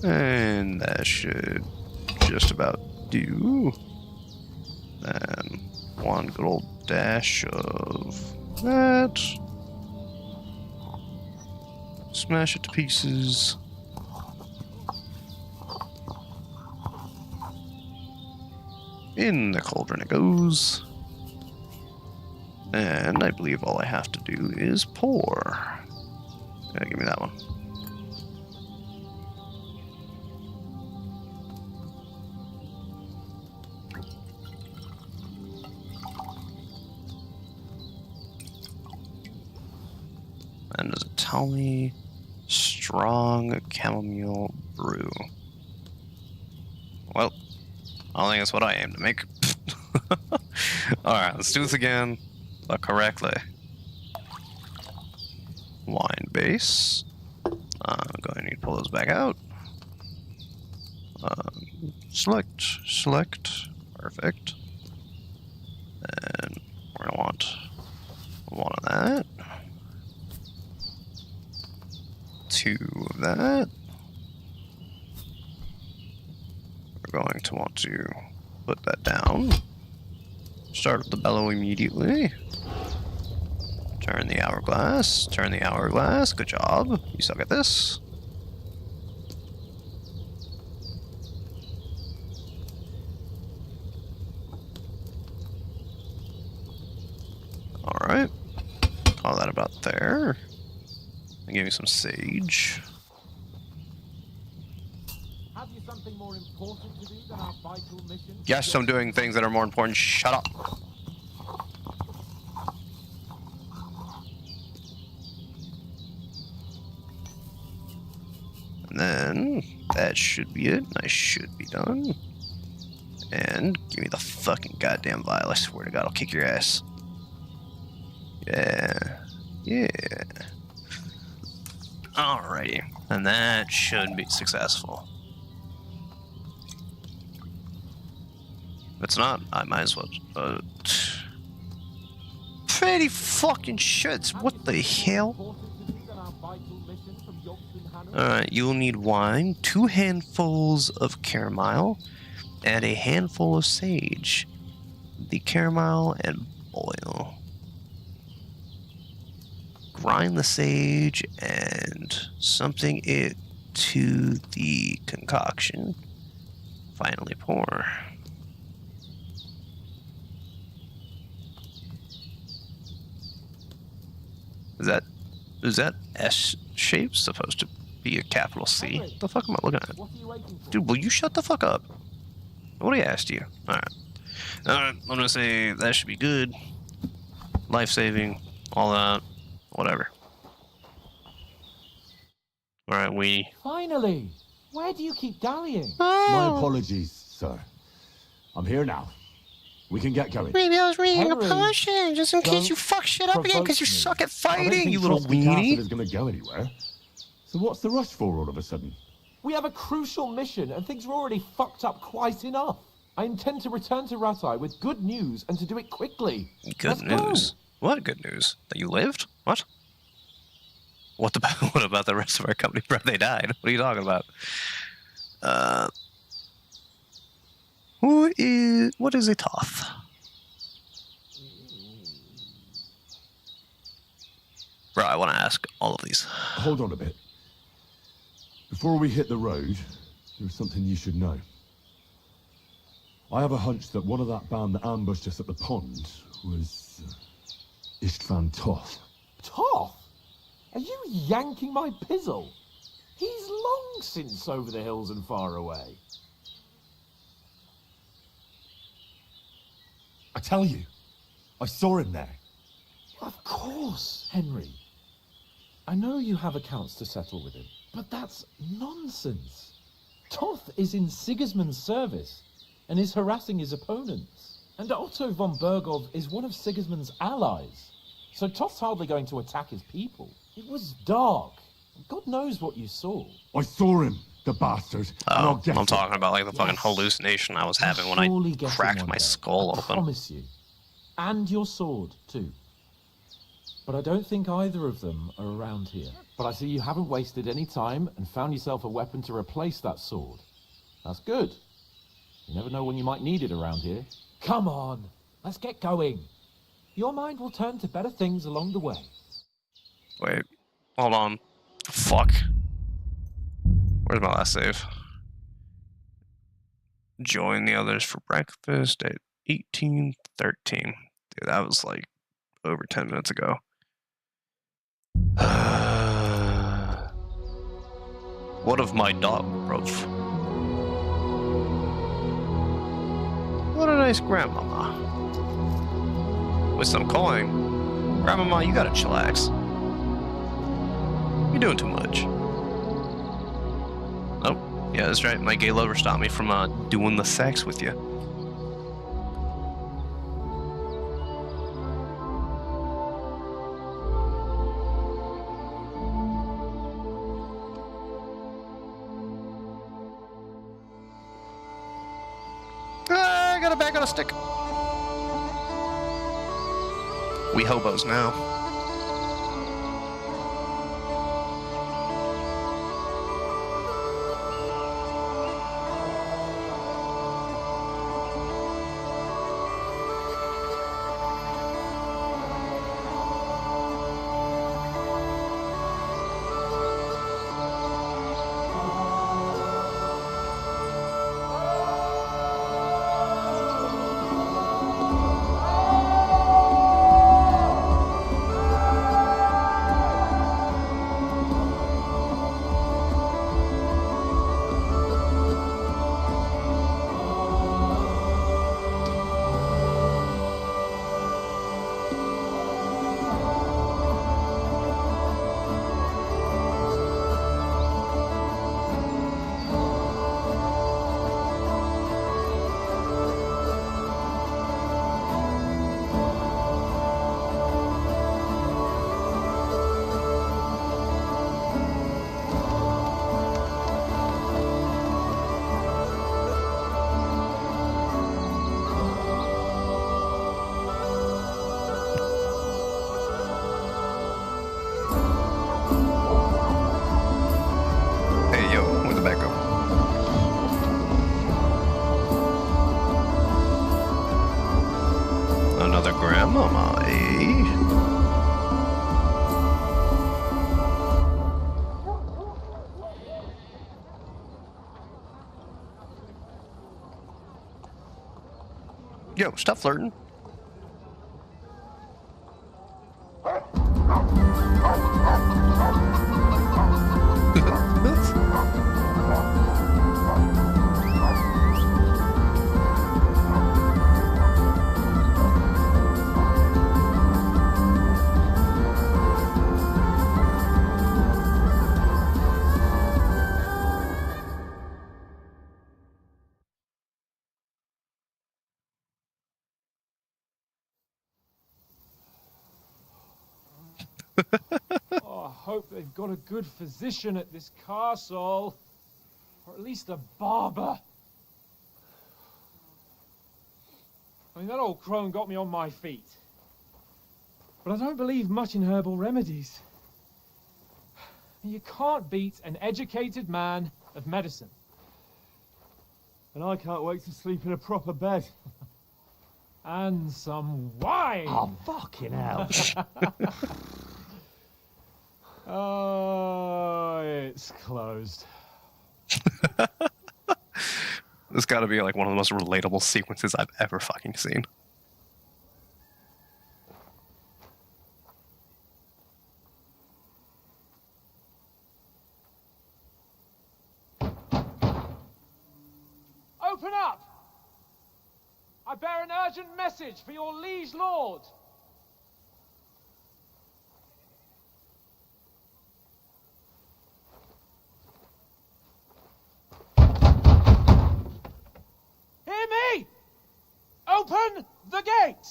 And that should just about do. Then one good old dash of that. Smash it to pieces. In the cauldron it goes. And I believe all I have to do is pour. Yeah, give me that one. And does it tell me strong chamomile brew? Well, I don't think that's what I aim to make. Alright, let's do this again, but correctly. Wine base. I'm going to need to pull those back out. Select. Perfect. And we're going to want one of that. 2 of that. We're going to want to put that down. Start with the bellow immediately. Turn the hourglass. Turn the hourglass. Good job. You suck at this. Alright. Call that about there. And give me some sage. Have you something more important to do than our vital mission? Yes, I'm doing things that are more important. Shut up. And then that should be it. I should be done. And give me the fucking goddamn vial. I swear to God, I'll kick your ass. Yeah. Yeah. Alrighty. And that should be successful. If it's not, I might as well. Pretty fucking shits. What the hell? Alright, you'll need wine, 2 handfuls of caramel, and a handful of sage. The caramel and boil. Grind the sage and something it to the concoction. Finally pour. Is that S shape supposed to be a capital C? What the fuck am I looking at? Dude, will you shut the fuck up? Nobody asked you. Alright. Alright, I'm gonna say that should be good. Life-saving, all that, whatever. Alright, we... Finally! Where do you keep dallying? My apologies, sir. I'm here now. We can get going. Maybe I was reading Henry, a potion, just in case you fuck shit up again, because you suck at fighting, you little weenie. Is going to go anywhere. So what's the rush for all of a sudden? We have a crucial mission, and things are already fucked up quite enough. I intend to return to Ratai with good news, and to do it quickly. Good news? What good news? That you lived? What? What about the rest of our company, bro? They died. What are you talking about? What is a Toth? Bro, I want to ask all of these. Hold on a bit. Before we hit the road, there's something you should know. I have a hunch that one of that band that ambushed us at the pond was Istvan Toth. Toth? Are you yanking my pizzle? He's long since over the hills and far away. I tell you, I saw him there. Of course, Henry. I know you have accounts to settle with him, but that's nonsense. Toth is in Sigismund's service and is harassing his opponents. And Otto von Bergov is one of Sigismund's allies. So Toth's hardly going to attack his people. It was dark. God knows what you saw. I saw him, the bastard. And I'll Oh, get I'm him. talking about like the fucking Yes. hallucination I was having when Surely I get him cracked one my day. skull I open. promise you. And your sword, too. But I don't think either of them are around here. But I see you haven't wasted any time and found yourself a weapon to replace that sword. That's good. You never know when you might need it around here. Come on, let's get going. Your mind will turn to better things along the way. Wait, hold on. Fuck. Where's my last save? Join the others for breakfast at 18:13. Dude, that was like over 10 minutes ago. What of my dog, Rolf? What a nice grandmama. With some coin. Grandmama, you gotta chillax. You're doing too much. Oh, yeah, that's right. My gay lover stopped me from doing the sex with you. I got a bag on a stick. We hobos now. Hey, yo, where'd the bag go? Another grandmama, eh? Yo, stop flirting. Oh, I hope they've got a good physician at this castle. Or at least a barber. I mean, that old crone got me on my feet. But I don't believe much in herbal remedies. You can't beat an educated man of medicine. And I can't wait to sleep in a proper bed. And some wine! Oh, fucking hell. Oh, it's closed. This gotta be like one of the most relatable sequences I've ever fucking seen. bear an urgent message for your liege lord. Hear me! Open the gate!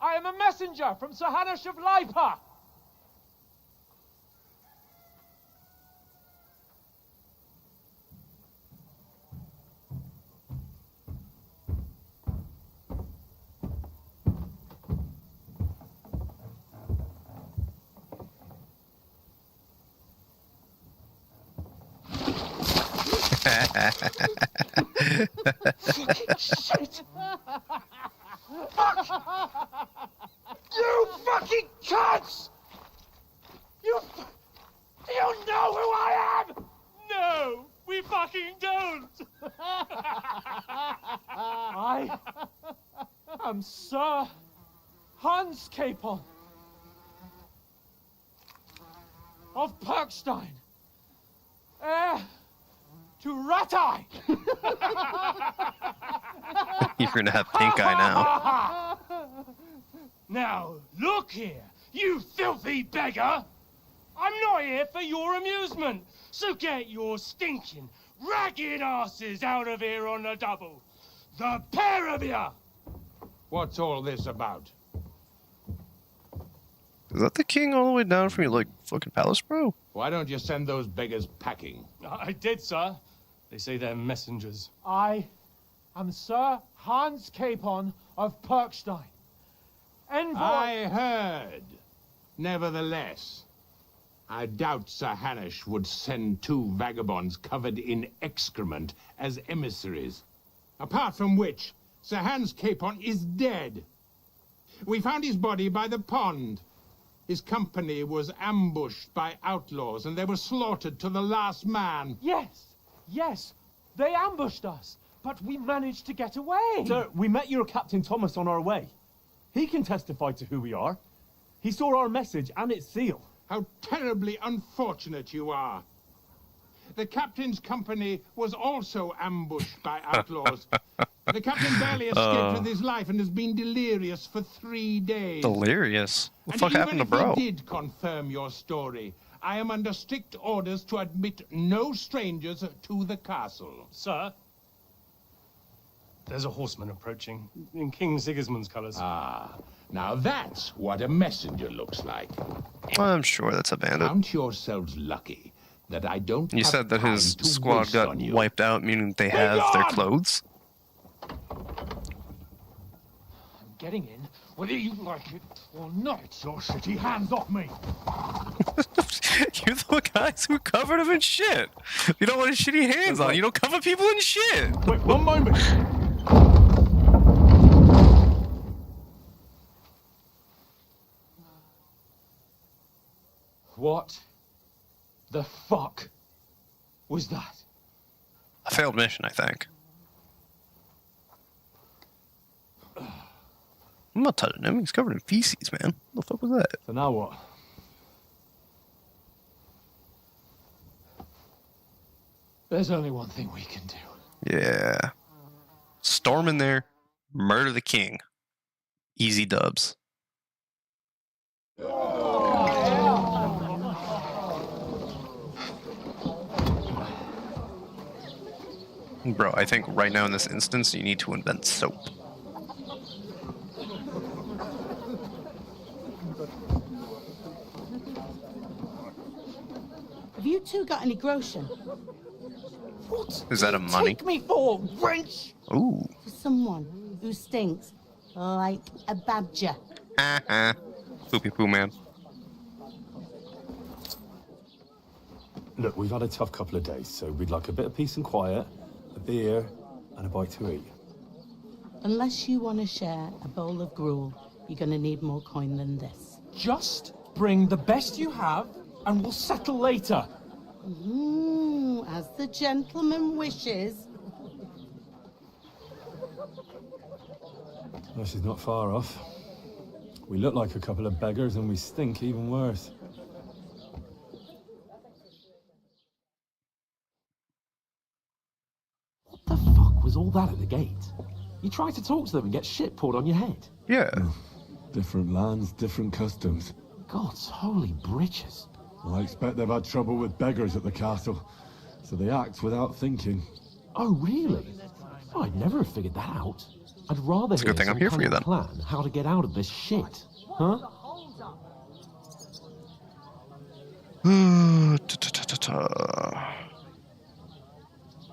I am a messenger from Sir Hanush of Lipa. Fucking shit! Fuck! You fucking cunts! Do you know who I am? No, we fucking don't! I am Sir Hans Capon of Perkstein, heir to Ratai! You're gonna have pink eye now. Now, look here, you filthy beggar! I'm not here for your amusement, so get your stinking, ragged asses out of here on the double. The pair of you! What's all this about? Is that the king all the way down from your, like, fucking palace, bro? Why don't you send those beggars packing? I did, sir. They say they're messengers. I am Sir Hans Capon of Perkstein. Envoy... I heard. Nevertheless, I doubt Sir Hanush would send two vagabonds covered in excrement as emissaries. Apart from which, Sir Hans Capon is dead. We found his body by the pond. His company was ambushed by outlaws, and they were slaughtered to the last man. Yes, they ambushed us, but we managed to get away. Sir, we met your Captain Thomas on our way. He can testify to who we are. He saw our message and its seal. How terribly unfortunate you are. The captain's company was also ambushed by outlaws. The captain barely escaped with his life and has been delirious for 3 days. Delirious? What the And fuck even happened to if bro? he did confirm your story, I am under strict orders to admit no strangers to the castle. Sir, there's a horseman approaching in King Sigismund's colours. Ah, now that's what a messenger looks like. I'm sure that's a bandit. Count yourselves lucky that I don't You have said that his time to squad waste got on you. wiped out, meaning they have their gone! clothes. I'm getting in, whether you like it or not. Your shitty hands off me! You're the guys who covered him in shit. You don't want his shitty hands on. You don't cover people in shit. Wait, one moment! What the fuck was that? A failed mission, I think. I'm not touching him. He's covered in feces, man. What the fuck was that? So now what? There's only one thing we can do. Yeah. Storm in there. Murder the king. Easy dubs. Bro, I think right now in this instance, you need to invent soap. Have you two got any groschen? What? Is that a money? Take me for wench! Ooh. For someone who stinks like a badger. Ha Poopy poo man. Look, we've had a tough couple of days, so we'd like a bit of peace and quiet, a beer, and a bite to eat. Unless you want to share a bowl of gruel, you're going to need more coin than this. Just bring the best you have, and we'll settle later. As the gentleman wishes. Well, she's not far off. We look like a couple of beggars, and we stink even worse. What the fuck was all that at the gate? You try to talk to them and get shit poured on your head. Yeah. Different lands, different customs. God's holy britches. I expect they've had trouble with beggars at the castle, so they act without thinking. Oh, really? Oh, I'd never have figured that out. I'd rather It's a hear good thing I'm some here for kind you, of then. plan how to get out of this shit. Huh?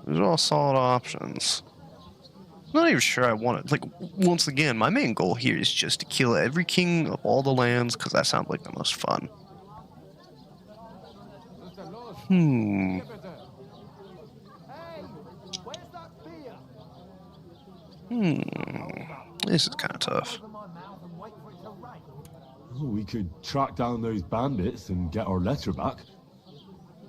These are all solid options. I'm not even sure I want it. Like, once again, my main goal here is just to kill every king of all the lands, because that sounds like the most fun. This is kind of tough. We could track down those bandits and get our letter back.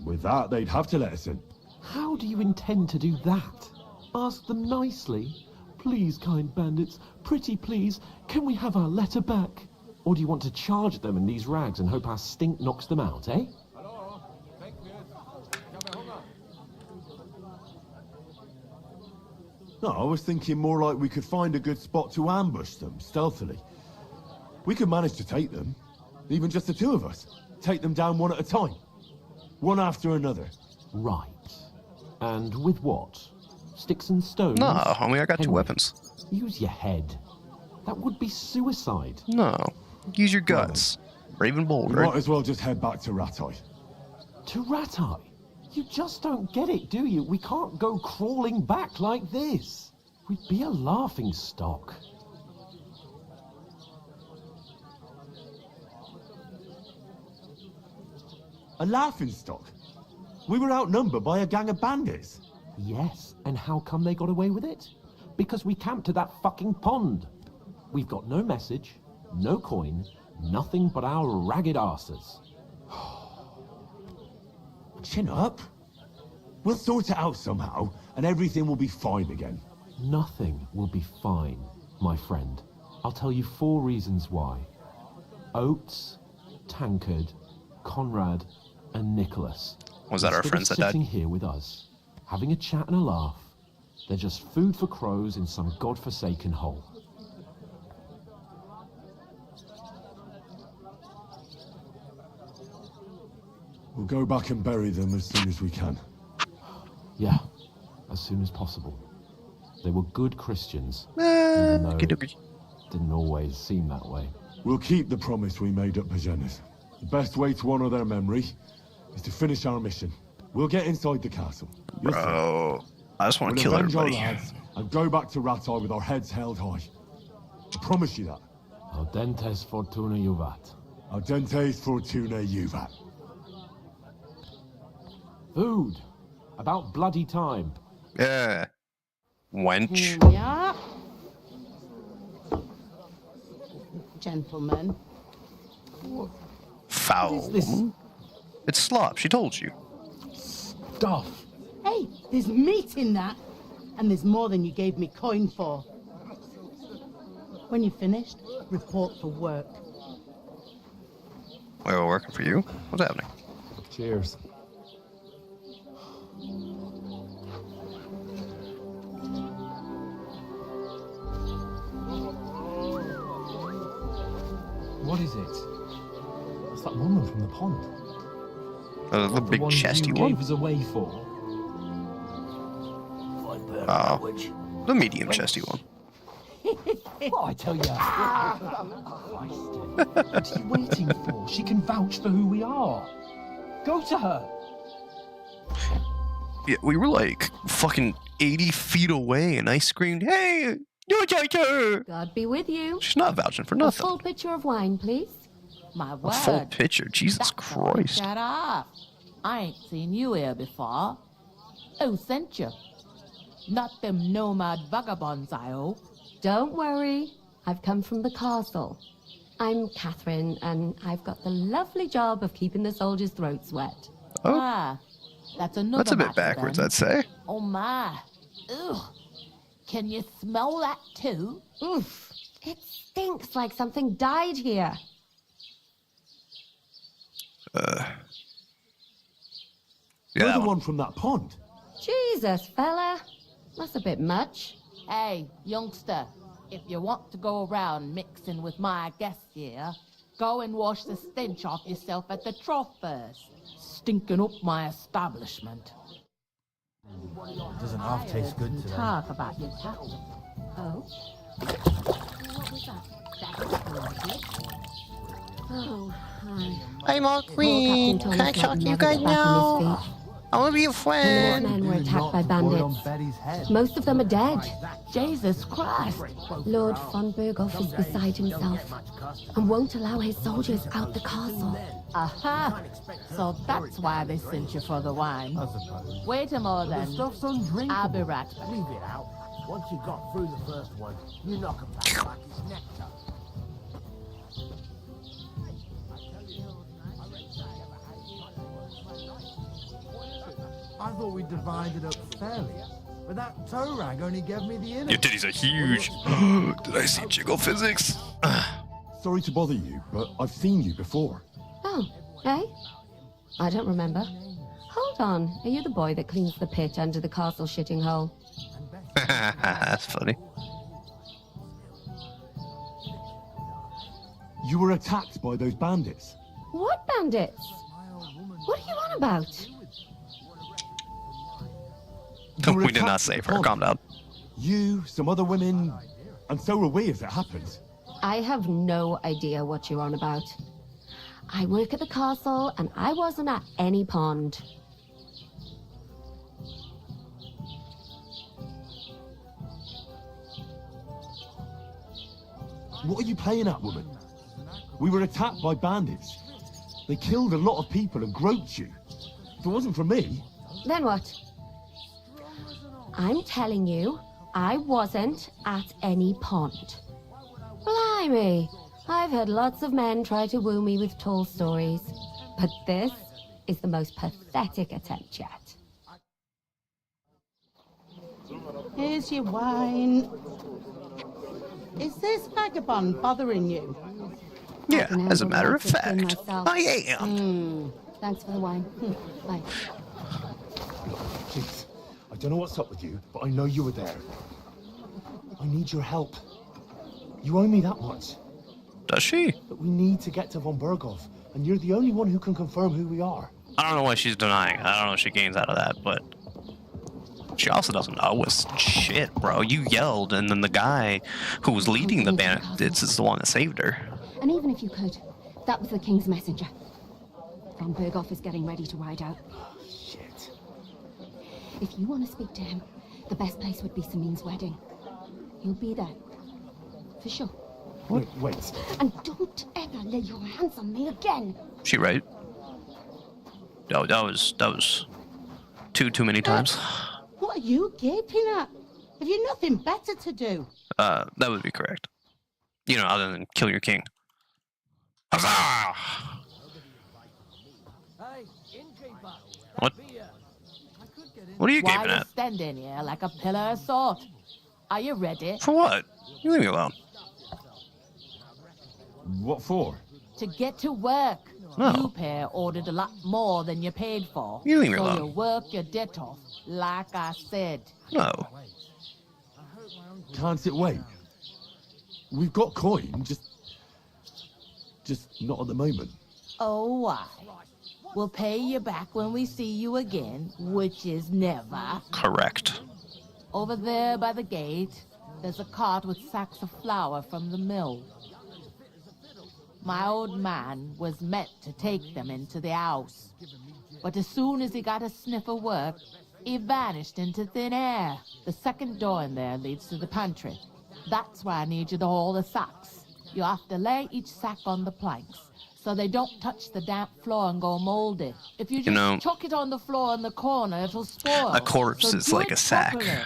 With that, they'd have to let us in. How do you intend to do that? Ask them nicely. Please, kind bandits, pretty please, can we have our letter back? Or do you want to charge at them in these rags and hope our stink knocks them out, eh? No, I was thinking more like we could find a good spot to ambush them, stealthily. We could manage to take them, even just the two of us. Take them down one at a time. One after another. Right. And with what? Sticks and stones? No, homie, I got two Henry, weapons. Use your head. That would be suicide. No. Use your guts. Brave and bold, We right? might as well just head back to Ratai. To Ratai? You just don't get it, do you? We can't go crawling back like this. We'd be a laughing stock. A laughingstock? We were outnumbered by a gang of bandits. Yes, and how come they got away with it? Because we camped at that fucking pond. We've got no message, no coin, nothing but our ragged arses. Chin up. We'll sort it out somehow, and everything will be fine again. Nothing will be fine, my friend. I'll tell you 4 reasons why. Oates, Tankard, Conrad, and Nicholas. Was that our Instead friends of that died? sitting here with us, having a chat and a laugh, they're just food for crows in some godforsaken hole. We'll go back and bury them as soon as we can. Yeah, as soon as possible. They were good Christians, even though Okey-dokey. didn't always seem that way. We'll keep the promise we made at Bajena's. The best way to honor their memory is to finish our mission. We'll get inside the castle. You'll see. Bro, I just want We'll to kill avenge our everybody. lads and go back to Ratai with our heads held high. I promise you that. Audentes fortuna juvat. Ardentes fortuna juvat. Food. About bloody time. Yeah. Wench. Yeah. Gentlemen. Foul. This It's slop, she told you. stuff. Hey, there's meat in that. And there's more than you gave me coin for. When you're finished, report for work. Wait, we're working for you? What's happening? Cheers. What is it? It's that woman from the pond. The big one chesty you one? gave us away for. Oh, the medium chesty one. What I tell you? What are you waiting for? She can vouch for who we are. Go to her. Yeah, we were like fucking 80 feet away, and I screamed, "Hey, you're Joker!" God be with you. She's not vouching for A nothing. full pitcher of wine, please. My A word. full pitcher, Jesus Christ! Shut up. I ain't seen you here before. Who sent you? Not them nomad vagabonds, I hope. Don't worry. I've come from the castle. I'm Catherine, and I've got the lovely job of keeping the soldiers' throats wet. Oh, Ah, that's another that's a bit matter, backwards, then. I'd say. Oh my. Ugh. Can you smell that too? Oof. It stinks like something died here. Yeah, You're that the one. one from that pond. Jesus, fella. That's a bit much. Hey, youngster, if you want to go around mixing with my guests here, go and wash the stench off yourself at the trough first. Stinking up my establishment. Doesn't half taste good today. Talk about your captain. Oh? What was that? Oh, hi. Hey, Mark Queen. Can I talk to you guys now? I want to be a The friend. men were attacked by bandits. Most of them are dead. Jesus Christ! Lord von Berghoff is beside himself and won't allow his soldiers out the castle. Aha! So that's why they sent you for the wine. Wait a more then. I'll be right back. Leave it out. Once you got through the first one, you knock him back like his nectar. I thought we divided up fairly, but that toe rag only gave me the inner. Your titties are huge. Did I see jiggle physics? Sorry to bother you, but I've seen you before. Oh, eh? I don't remember. Hold on, are you the boy that cleans the pit under the castle shitting hole? That's funny. You were attacked by those bandits. What bandits? What are you on about? We did not save her. Calm down. You, some other women, and so were we as it happened. I have no idea what you're on about. I work at the castle, and I wasn't at any pond. What are you playing at, woman? We were attacked by bandits. They killed a lot of people and groped you. If it wasn't for me... Then what? I'm telling you, I wasn't at any pond. Blimey, I've had lots of men try to woo me with tall stories, but this is the most pathetic attempt yet. Here's your wine. Is this vagabond bothering you? Yeah, as a matter of fact, I am. Thanks for the wine. Bye. Please, I don't know what's up with you, but I know you were there. I need your help. You owe me that much. Does she? But we need to get to von Berghoff, and you're the only one who can confirm who we are. I don't know what she's denying. I don't know what she gains out of that, but she also doesn't know us shit, bro. You yelled, and then the guy who was leading the bandits is the one that saved her. And even if you could, that was the king's messenger. Von Berghoff is getting ready to ride out. Shit. If you want to speak to him, the best place would be Samin's wedding. He'll be there. For sure. Wait. And don't ever lay your hands on me again. She right? No, that was too many times. What are you gaping at? Have you nothing better to do? That would be correct. You know, other than kill your king. Huzzah! What? What are you gaping Why you at? standing here like a pillar of salt? Are you ready? For what? You leave me alone. What for? To get to work. No. You pair ordered a lot more than you paid for. You leave me so alone. you work your debt off, like I said. No. Can't it wait? We've got coin, just not at the moment. Oh, why? We'll pay you back when we see you again, which is never. Correct. Over there by the gate, there's a cart with sacks of flour from the mill. My old man was meant to take them into the house. But as soon as he got a sniff of work, he vanished into thin air. The second door in there leads to the pantry. That's where I need you to haul the sacks. You have to lay each sack on the planks, so they don't touch the damp floor and go moldy. If you just chuck it on the floor in the corner, it'll spoil. A corpse is like a sack. Properly.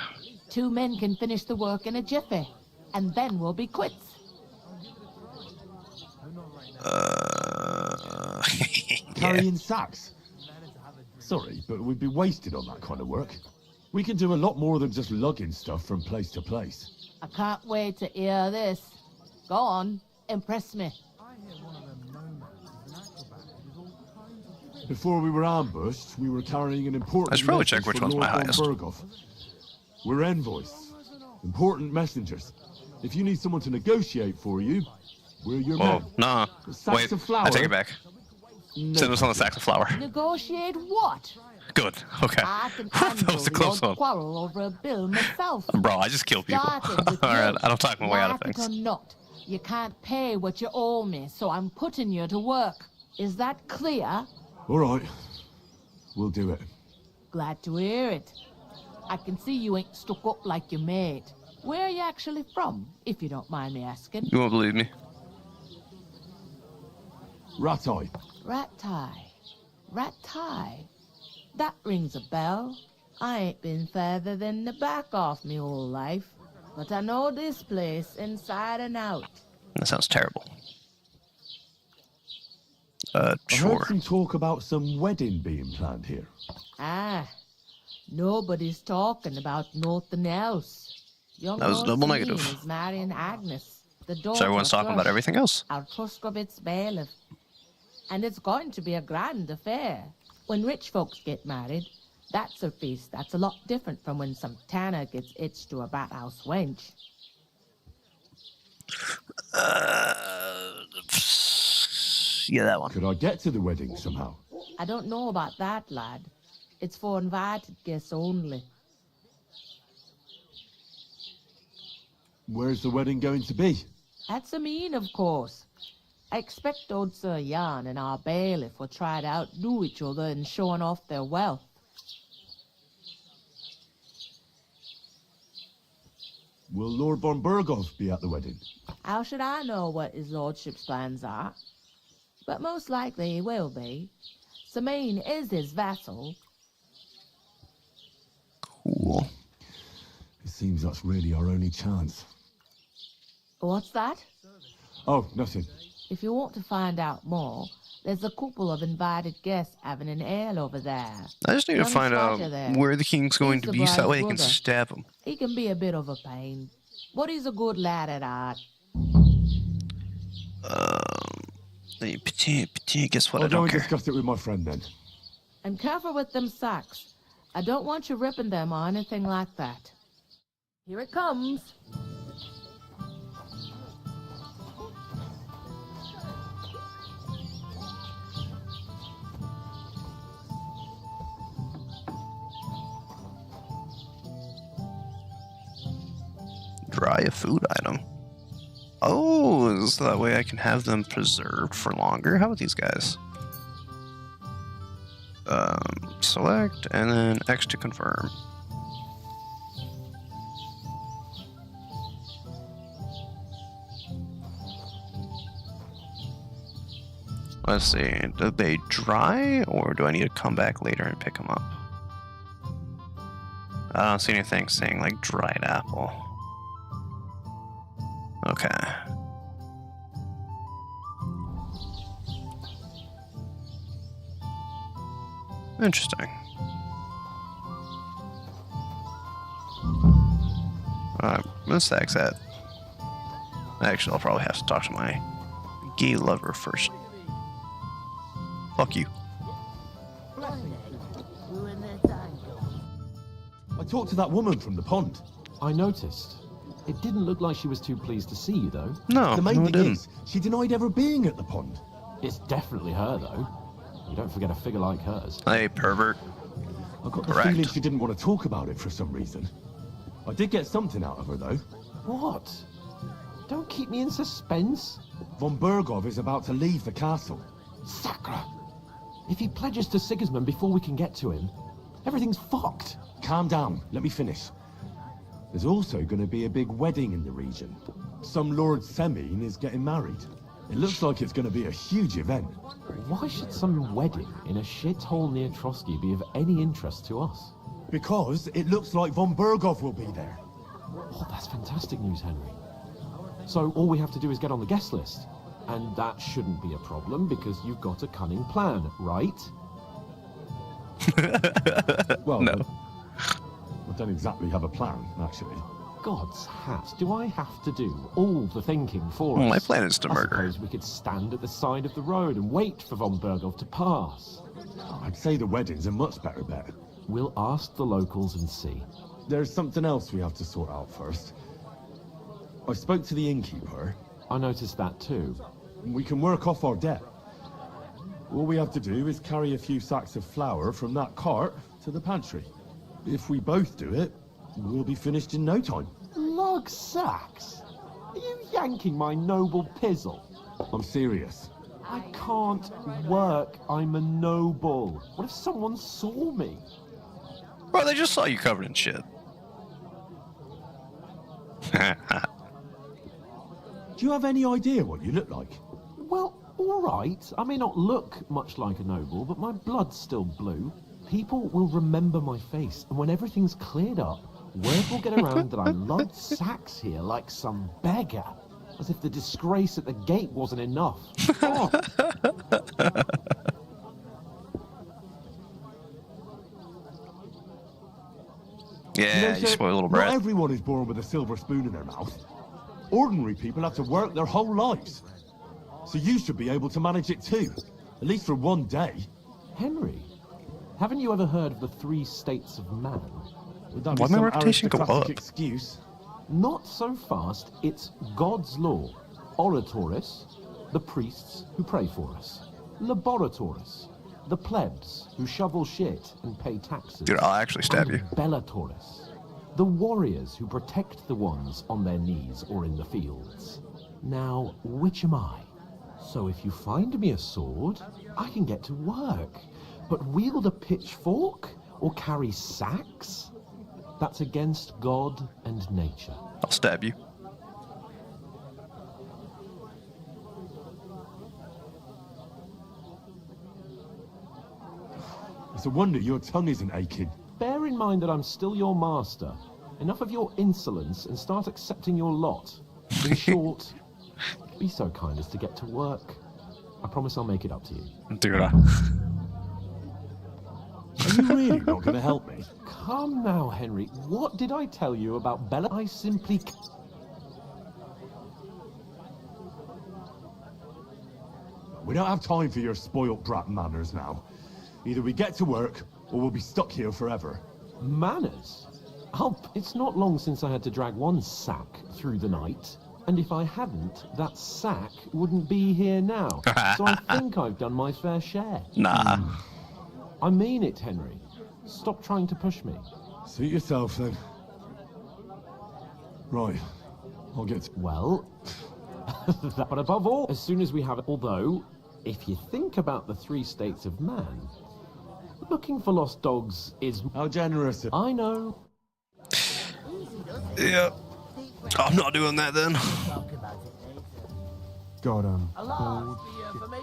2 men can finish the work in a jiffy, and then we'll be quits. Carrying sacks? Sorry, but we'd be wasted on that kind of work. We can do a lot more than just lugging stuff from place to place. I can't wait to hear this. Go on, impress me. Before we were ambushed, we were carrying an important I should probably message check which for one's Lord my von highest. Berghoff. We're envoys. Important messengers. If you need someone to negotiate for you, we're your Whoa, men. nah. Sacks Wait, of flour? I take it back. No, Send us on the sacks of flour. Negotiate what? Good. Okay. I can That handle was a the close old one. quarrel over a bill myself. Bro, I just kill people. Started with Alright, you. I don't talk my way out of Like it things. or not, you can't pay what you owe me, so I'm putting you to work. Is that clear? All right. We'll do it. Glad to hear it. I can see you ain't stuck up like your mate. Where are you actually from, if you don't mind me asking? You won't believe me. Ratai. Rat-tie. That rings a bell. I ain't been further than the back off me whole life, but I know this place inside and out. That sounds terrible. I heard Sure. some talk about some wedding being planned here. Ah, nobody's talking about nothing else. Young That was Lord double Celine negative. is marrying Agnes, the daughter So everyone's of talking about Thrush, everything else. our Truscovitz bailiff. And it's going to be a grand affair. When rich folks get married, that's a feast that's a lot different from when some tanner gets hitched to a bathhouse wench. Yeah, that one. Could I get to the wedding somehow? I don't know about that, lad. It's for invited guests only. Where's the wedding going to be? That's a mean, of course. I expect old Sir Jan and our bailiff will try to outdo each other in showing off their wealth. Will Lord von Burgov be at the wedding? How should I know what his lordship's plans are? But most likely he will be. Samine is his vassal. Cool. It seems that's really our only chance. What's that? Oh, nothing. If you want to find out more, there's a couple of invited guests having an ale over there. I just need to Young find out Sparta there. where the king's going He's to the be so that way I bride's can brother. stab him. He can be a bit of a pain, but he's a good lad at heart. Guess what? I'll I go don't and care. discuss it with my friend then. And careful with them sacks. I don't want you ripping them or anything like that. Here it comes. Dry a food item. Oh, so that way I can have them preserved for longer. How about these guys? Select and then X to confirm. Let's see. Do they dry or do I need to come back later and pick them up? I don't see anything saying like dried apple. Okay. Interesting. Alright, where's Stag's at? Actually, I'll probably have to talk to my gay lover first. Fuck you. I talked to that woman from the pond. I noticed. It didn't look like she was too pleased to see you, though. No, The no, main it thing didn't. is, she denied ever being at the pond. It's definitely her, though. You don't forget a figure like hers. Hey, pervert. I got the Correct. feeling she didn't want to talk about it for some reason. I did get something out of her, though. What? Don't keep me in suspense. Von Burgov is about to leave the castle. Sacra! If he pledges to Sigismund before we can get to him, everything's fucked. Calm down, let me finish. There's also going to be a big wedding in the region. Some Lord Semine is getting married. It looks like it's going to be a huge event. Why should some wedding in a shithole near Trotsky be of any interest to us? Because it looks like Von Burgov will be there. Oh, that's fantastic news, Henry. So all we have to do is get on the guest list. And that shouldn't be a problem because you've got a cunning plan, right? Well, No. I don't exactly have a plan, actually. God's hat, do I have to do all the thinking for us? My plan is to I murder. suppose we could stand at the side of the road and wait for von Burgov to pass. I'd say the wedding's a much better bet. We'll ask the locals and see. there's something else we have to sort out first. I spoke to the innkeeper. I noticed that too. We can work off our debt. All we have to do is carry a few sacks of flour from that cart to the pantry. If we both do it, we'll be finished in no time. Lug sacks? Are you yanking my noble pizzle? I'm serious. I can't work. I'm a noble. What if someone saw me? Bro, they just saw you covered in shit. Do you have any idea what you look like? Well, all right. I may not look much like a noble, but my blood's still blue. People will remember my face, and when everything's cleared up, word will get around that I lugged sacks here like some beggar. As if the disgrace at the gate wasn't enough. Oh. Yeah, you spoiled little brat. Not everyone is born with a silver spoon in their mouth. Ordinary people have to work their whole lives. So you should be able to manage it too. At least for one day. Henry, haven't you ever heard of the 3 states of man? Would that Why be my some reputation go aristocratic up? excuse? Not so fast. It's God's law. Oratoris, the priests who pray for us. Laboratoris, the plebs who shovel shit and pay taxes. Dude, I'll actually stab you. Bellatoris, the warriors who protect the ones on their knees or in the fields. Now, which am I? So if you find me a sword, I can get to work. But wield a pitchfork or carry sacks? That's against God and nature. I'll stab you. It's a wonder your tongue isn't aching. Bear in mind that I'm still your master. Enough of your insolence and start accepting your lot. In short, be so kind as to get to work. I promise I'll make it up to you. Dude, Are you really not going to help me? Come now, Henry. What did I tell you about Bella? I simply... We don't have time for your spoilt brat manners now. Either we get to work, or we'll be stuck here forever. Manners? Oh, it's not long since I had to drag one sack through the night. And if I hadn't, that sack wouldn't be here now. So I think I've done my fair share. Nah. I mean it, Henry. Stop trying to push me. Suit yourself, then. Right. I'll get... Well, but above all, as soon as we have it... Although, if you think about the 3 states of man, looking for lost dogs is... How generous. I know. Yeah. I'm not doing that then. God, For me?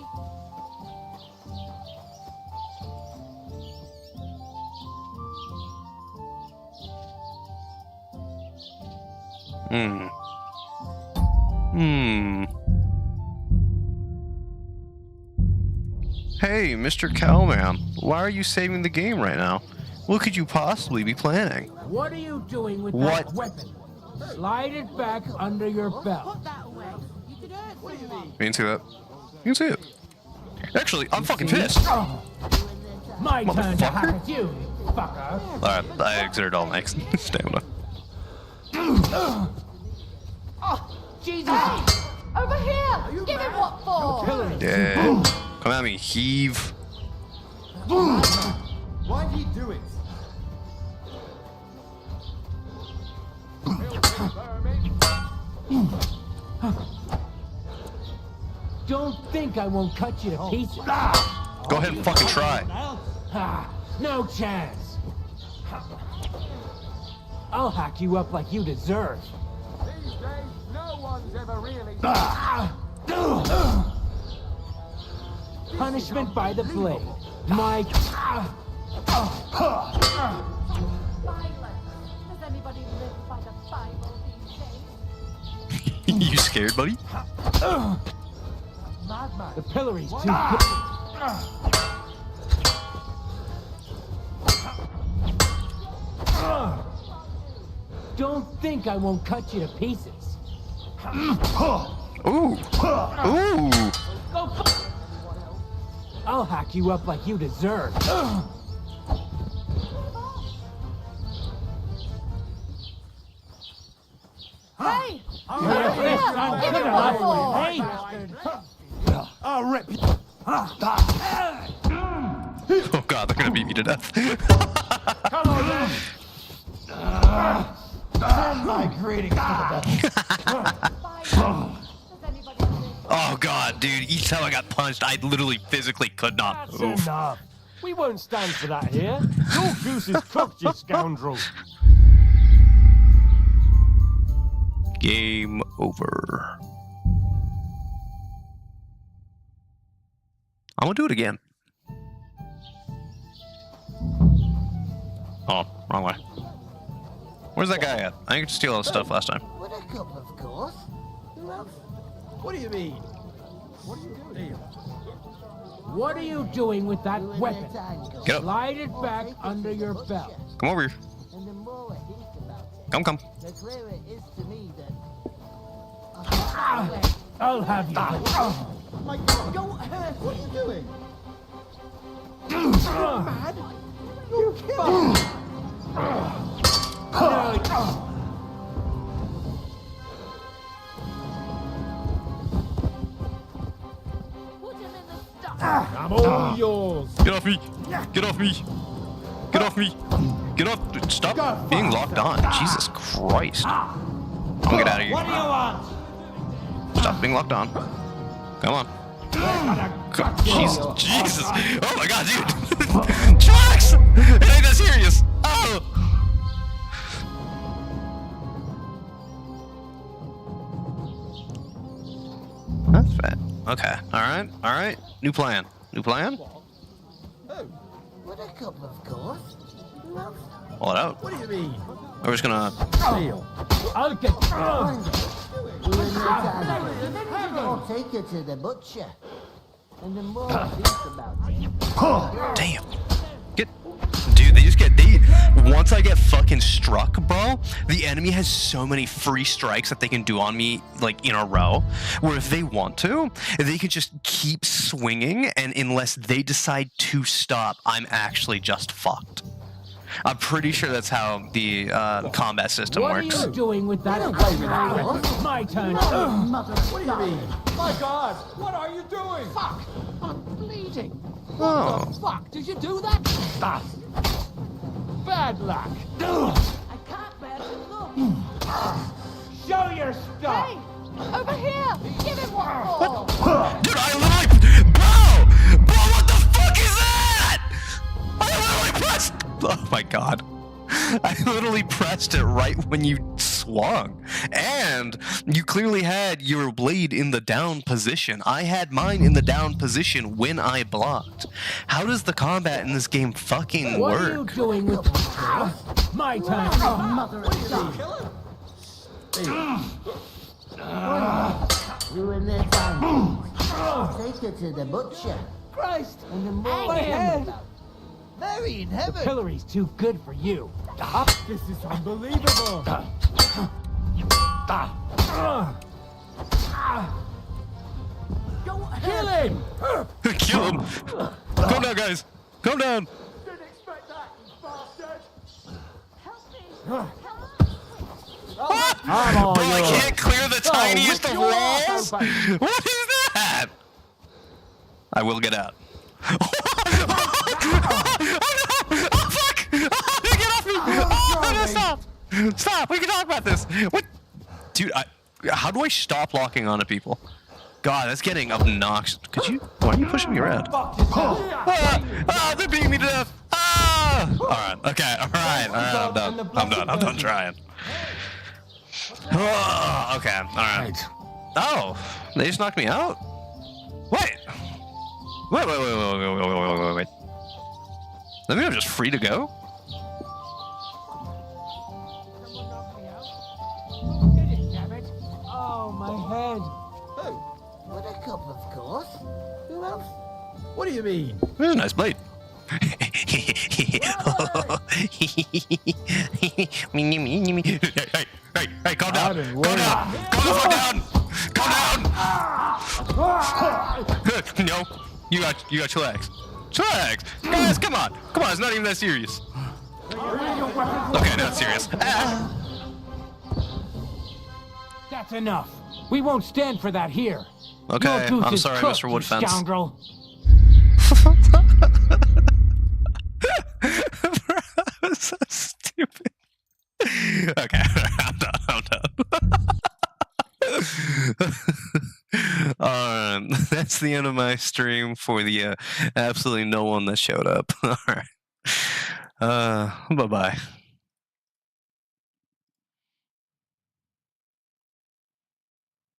Hey, Mr. Cowman, why are you saving the game right now? What could you possibly be planning? What are you doing with What? that weapon? Slide it back under your belt. You can see that. You can see it. Actually, I'm fucking pissed. My turn to hack at you, fucker. Alright, I exerted all my stamina. Jesus! Over here! Give him what for? Yeah. Come at me, heave. Why'd he do it? Don't think I won't cut you to pieces. Go ahead and fucking try. No chance. I'll hack you up like you deserve. These days, no one's ever really... Punishment by the blade. My... Does anybody live by the Bible these days? You scared, buddy? The pillory's too good. Don't think I won't cut you to pieces. Ooh. Ooh. I'll hack you up like you deserve. Hey! Over here! Give him one more! Hey! I'll rip you. Oh god, they're gonna beat me to death. Come on, then! Send my greetings to the Oh god, dude, each time I got punched, I literally physically could not That's move. enough. We won't stand for that here. Your goose is cooked, you scoundrel. Game over. I'm gonna do it again. Oh, wrong way. Where's that guy at? I could steal all his stuff last time. With a cup, of course. Who else? What do you mean? What are you doing? What are you doing with that weapon? Get up. Slide it back under your belt. Come over here. And the more I think about it, Come. the clearer it is to me that... I'll have you. My God, go ahead. What are you doing? Mad? You killed me. I'm all yours. Get off me! Get off me! Get off me! Get off! Stop being locked on. Jesus Christ. I'm gonna get out of here. What do you want? Stop being locked on. Come on. God, Jesus. Oh my god, dude. Chillax! It ain't that serious. Oh! That's bad. Okay. Alright. New plan. With a cup, of course. Who else? Pull it out. What do you mean? We're just gonna... I'll get. I'll take her to the butcher. And the more I think about it... Damn. Dude, once I get fucking struck, bro, the enemy has so many free strikes that they can do on me, like, in a row, where if they want to, they can just keep swinging, and unless they decide to stop, I'm actually just fucked. I'm pretty sure that's how the combat system works. What are you doing with that weapon? My turn. Mother, What do you mean? My God! What are you doing? Fuck! I'm bleeding! Oh. What the fuck? Did you do that? Bad luck. I can't bear to look. Show your stuff. Hey! Over here! Give him one more! Dude, I literally... Bro, what the fuck is that? I literally pressed... Oh my god. I literally pressed it right when you swung. And you clearly had your blade in the down position. I had mine in the down position when I blocked. How does the combat in this game fucking What work? are you doing with my turn? mother of God. Ruin their time. Take her to the butcher. Christ! And the more I think about it... Mary in The heaven! pillory's too good for you. This is unbelievable. Kill him! Kill him! Calm down, guys. Calm down. Didn't expect that, you bastard! Bro, I can't clear the tiniest of walls. What is that? I will get out. Oh fuck! Get off me! Oh, no, stop! Stop! We can talk about this. What, dude? How do I stop locking onto people? God, that's getting obnoxious. Why are you pushing me around? They're beating me to death. All right. Okay. All right. I'm done trying. Okay. All right. Oh, they just knocked me out. Wait. That mean I'm just free to go? Oh, my head. With a cup, of course. Who else? What do you mean? That's a nice blade. Hey, calm down. Calm down. Calm the fuck down. Calm down. No, you got chillax. Chillax. Guys, come on. It's not even that serious. Okay, not serious. That's enough. We won't stand for that here. Okay, Your goose I'm is sorry, cooked, Mr. you Woodfence. scoundrel. Bro, that's so stupid. Okay, I'm done. Alright, that's the end of my stream for the absolutely no one that showed up. Alright. Bye-bye.